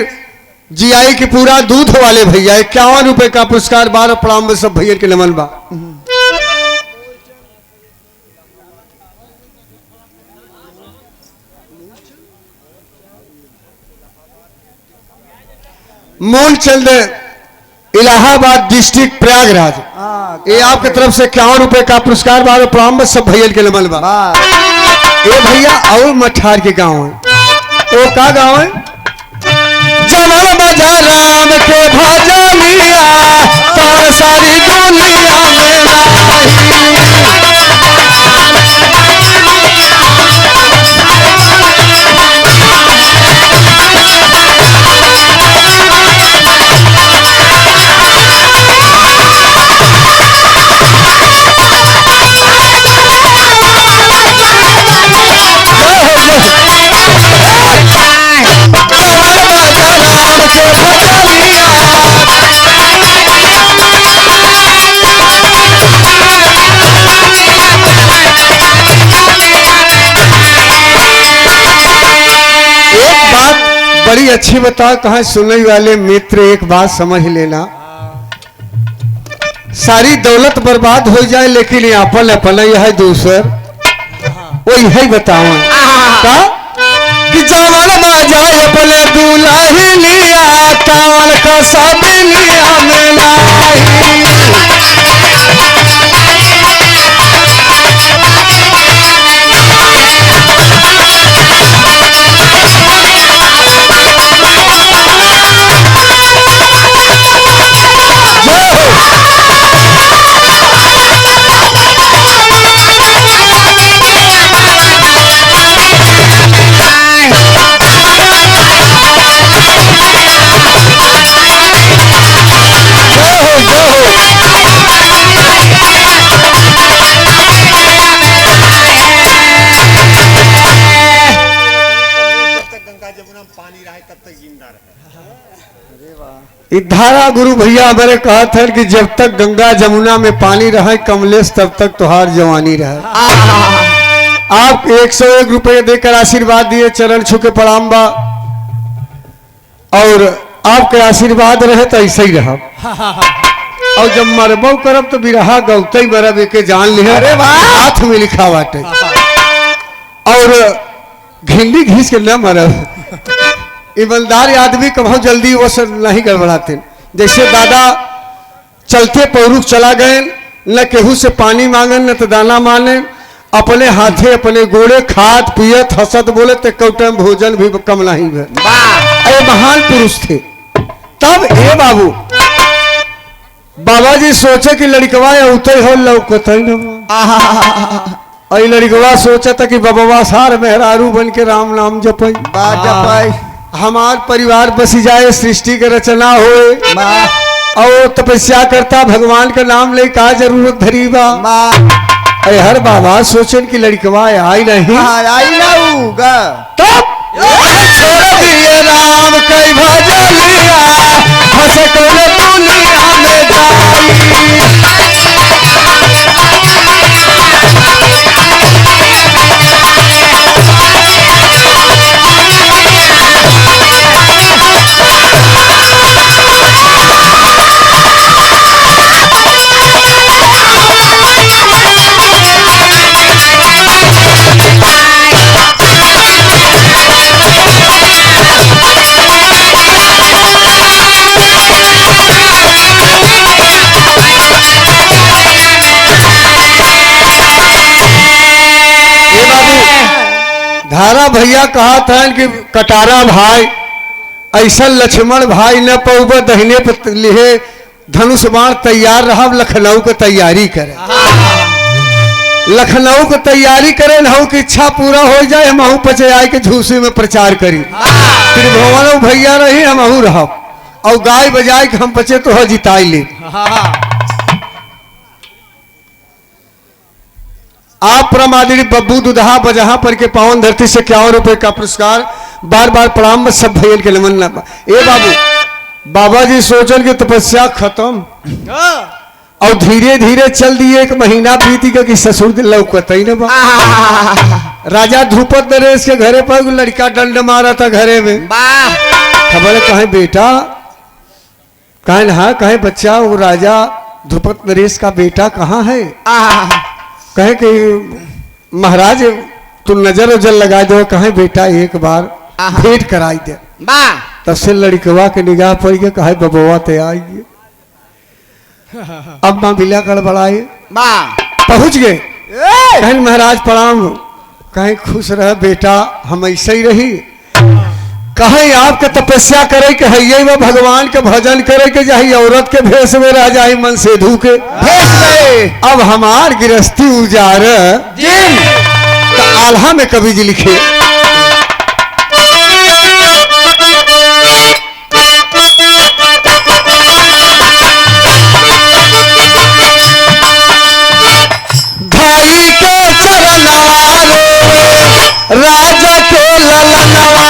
जीआई के पूरा दूध वाले भैया 51 रुपए का पुरस्कार बार प्रणाम में सब भैया के नमन बा। मूलचंद इलाहाबाद डिस्ट्रिक्ट प्रयागराज ये आपके तरफ से 51 रुपए का पुरस्कार बार प्रणाम सब भैया के लमल बा। ये भैया और मठार के गांव है। वो का गांव है? जमल बजा राम के भजनिया तार सारी दुनिया में नाही। बड़ी अच्छी बता कहा सुनने वाले मित्र एक बात समझ लेना, सारी दौलत बर्बाद हो जाए लेकिन अपन अपन यह दूसर वो यही बताओ का कि जवान बाजा अपने दुल्हनिया कावन का सब लिया में धारा गुरु भैया हमारे कहा था कि जब तक गंगा जमुना में पानी रहे कमलेश तब तक तुहार जवानी रहे। आप 101 रुपये देकर आशीर्वाद दिए, चरण छू के प्रणाम बा। और आपके आशीर्वाद रहे तो ऐसे ही रहा। और जब मरबो करब तो बिरहा गौते ही मरब के जान लिया। अरे हाथ में लिखा बाटे और घिंडी घींच के न मरब। ईमानदार आदमी कभी जल्दी वो सब नहीं गड़बड़ाते। जैसे दादा चलते पौरुख चला गए, न केहू से पानी मांगे न तो दाना माने, अपने हाथे अपने गोड़े खात पियत हंसत बोले तो कौटम भोजन भी कम नहीं है। अरे महान पुरुष थे। तब ए बाबू बाबा जी सोचे कि लड़कवा उतर हो लौकत और लड़कवा सोचा था कि बाबा सार मेहरारू बन के राम नाम जपई हमार परिवार बसी जाए, सृष्टि के रचना होए और तपस्या करता भगवान का नाम ले का जरूरत धरी बा। हर बाबा सोचन की लड़कवा आई नहीं आई ना होगा तब छोड़ दिए राम कई भजनिया हंस कर दुनिया में जाई। धारा भैया कहा था कि कटारा भाई ऐसा लक्ष्मण भाई न पौब दहने पर लिहे धनुष बाण तैयार रहा, लखनऊ को तैयारी करे। लखनऊ को तैयारी करे न की इच्छा पूरा हो जाए, हम पचे आए के झूसी में प्रचार करी। फिर भवन भैया रही हम रह और गाय बजाए के हम पचे तो जिताई ले। आप परमादरी बब्बू दुदहा बजहा पर के पावन धरती से 51 रुपए का पुरस्कार बार बार प्रणाम सब भैया के लमन। ए बाबू बाबा जी सोचल की तपस्या खत्म और धीरे धीरे चल दिए। 1 महीना बीती का कि ससुर दिल लौकत ही न। राजा ध्रुपद नरेश के घरे पर लड़का डंड मारा था घरे में। खबर कहे बेटा कहे ना कहे बच्चा वो राजा ध्रुपद नरेश का बेटा कहाँ है। कहे कि महाराज तू नजर उजर लगा दो। कहे बेटा एक बार भेंट कराई दे। तब से लड़कवा के निगाह पड़ गया। कहे बबुआ ते आइए अब माँ बिल्ला गड़बड़ाए, बा पहुंच गए। ए कहें महाराज प्रणाम हो। कहें खुश रह बेटा, हम ऐसे ही रही। कहें आपके तपस्या करे के है वो भगवान के भजन करे के जाही, औरत के भेष में रह जाही मन से धूके भेज गए अब हमार गृहस्थी उजार जिन आल्हा में कवि जी लिखे, भाई के चरनारो राजा के ललनवा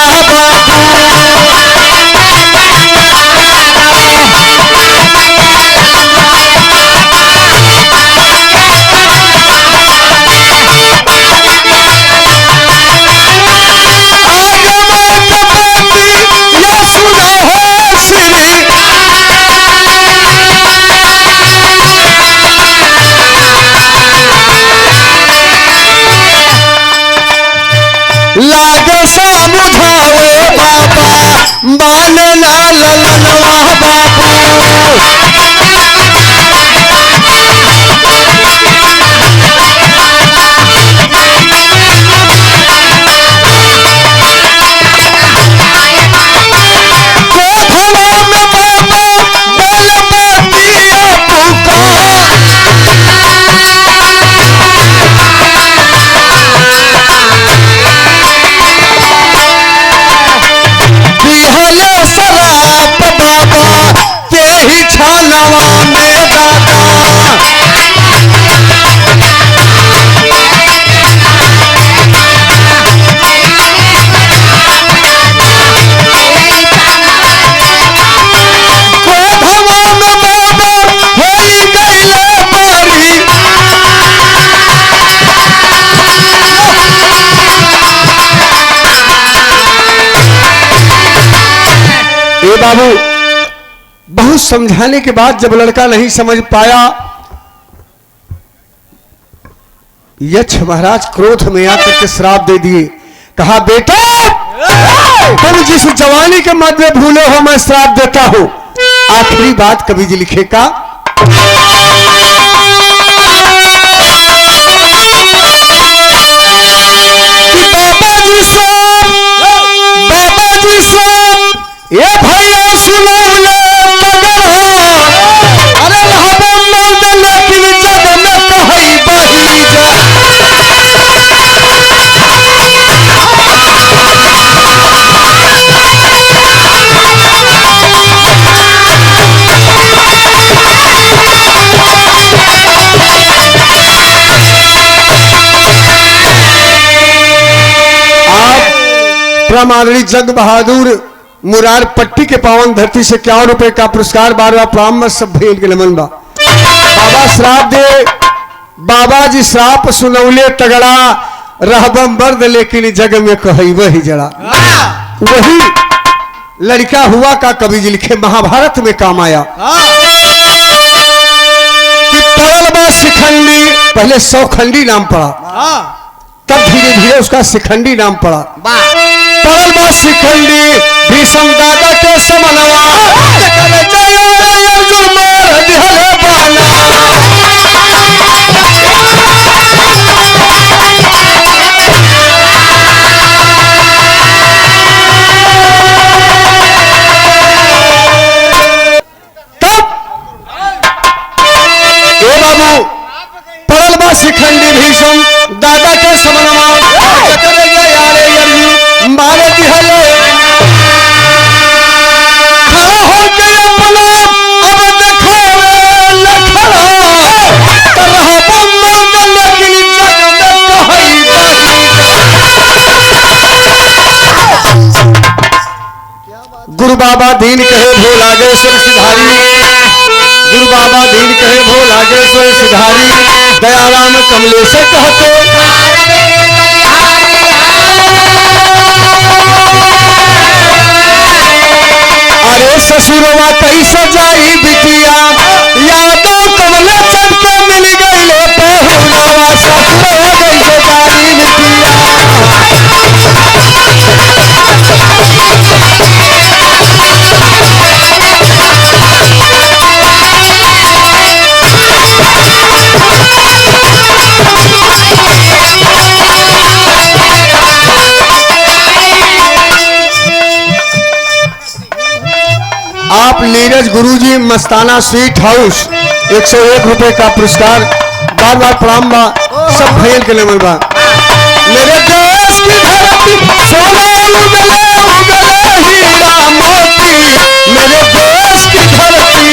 लागे समझावे बाबा बानना ललनवा बाबू बाबू बहुत समझाने के बाद जब लड़का नहीं समझ पाया, यक्ष महाराज क्रोध में आकर के श्राप दे दिए। कहा बेटा तुम जिस जवानी के मध्य भूले हो मैं श्राप देता हूं। आखिरी बात कवि जी लिखेगा, बाबा जी से ये भैया सुनो ले मगर हो, अरे रहबो मर्द लेकिन जग में कहीं बही जा। आप प्रामाणिक जग बहादुर मुरार पट्टी के पावन धरती से 51 रुपए का पुरस्कार बारवा प्राम सब भेल के नमन बा। बाबा श्राप दे, बाबा जी श्राप सुनौले तगड़ा, रहबम बर्द लेकिन जग में कही वही जड़ा। वही लड़का हुआ का कवि जी लिखे, महाभारत में काम आया कि पड़ल बा शिखंडी, पहले सौखंडी नाम पड़ा, तब धीरे धीरे उसका शिखंडी नाम पड़ा। पड़ल बा शिखंडी भीषम दादा के समनवा, बाबू पड़ल बा शिखंडी भीषम दादा के समनवा, मारे दिहले खड़ा होके अपना अब देखावे लखड़ा, रहबो मर्द लेकिन जग में कहीं बही। गुरु बाबा दीन कहे भोल आगे स्वर सिधारी, गुरु बाबा दीन कहे भोल आगे स्वर सिधारी, दयाराम कमलेश कहते अरे ससुरवा कैसे जाई बिटिया, यादों कमले चढ़ के मिल गई ले पहुनावा, ससुरवा कैसे जाई बिटिया। नीरज गुरुजी मस्ताना स्वीट हाउस 101 रुपए का पुरस्कार। बार बार प्रणाम बा सब भैया के लिए बा। मेरे देश की धरती सोना उगले उगले हीरा मोती, मेरे देश की धरती।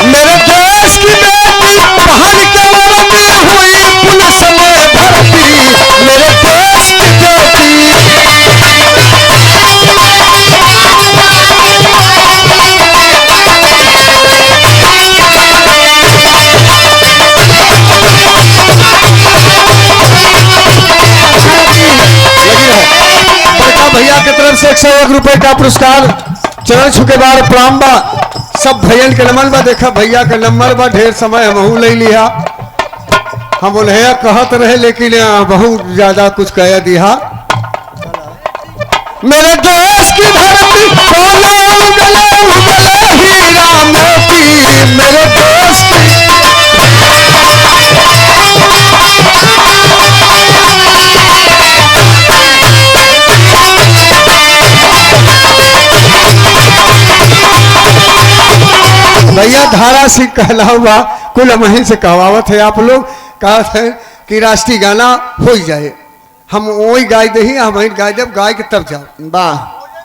मेरे देश की बेटी पहन के रंगी हुई पुलिस में भर्ती, मेरे देश की बेटी। बड़का भैया की तरफ से 101 रुपए का पुरस्कार। चरण छुके बार प्रणाम बा सब भैया के नमन बा। देखा भैया का नंबर बा, ढेर समय हमहू ले लिया। हम बोले कहत रहे लेकिन बहुत ज्यादा कुछ कह दिया। मेरे देश की धरती सोना उगले उगले हीरा मोती, मेरे देश की। भैया धारा सिंह कहला हुआ कुल महीन से कहवावत है आप लोग कहा है कि राष्ट्रीय गाना हो जाए। हम वही गाय दही हम गाय जब गाय के तब जाओ। वाह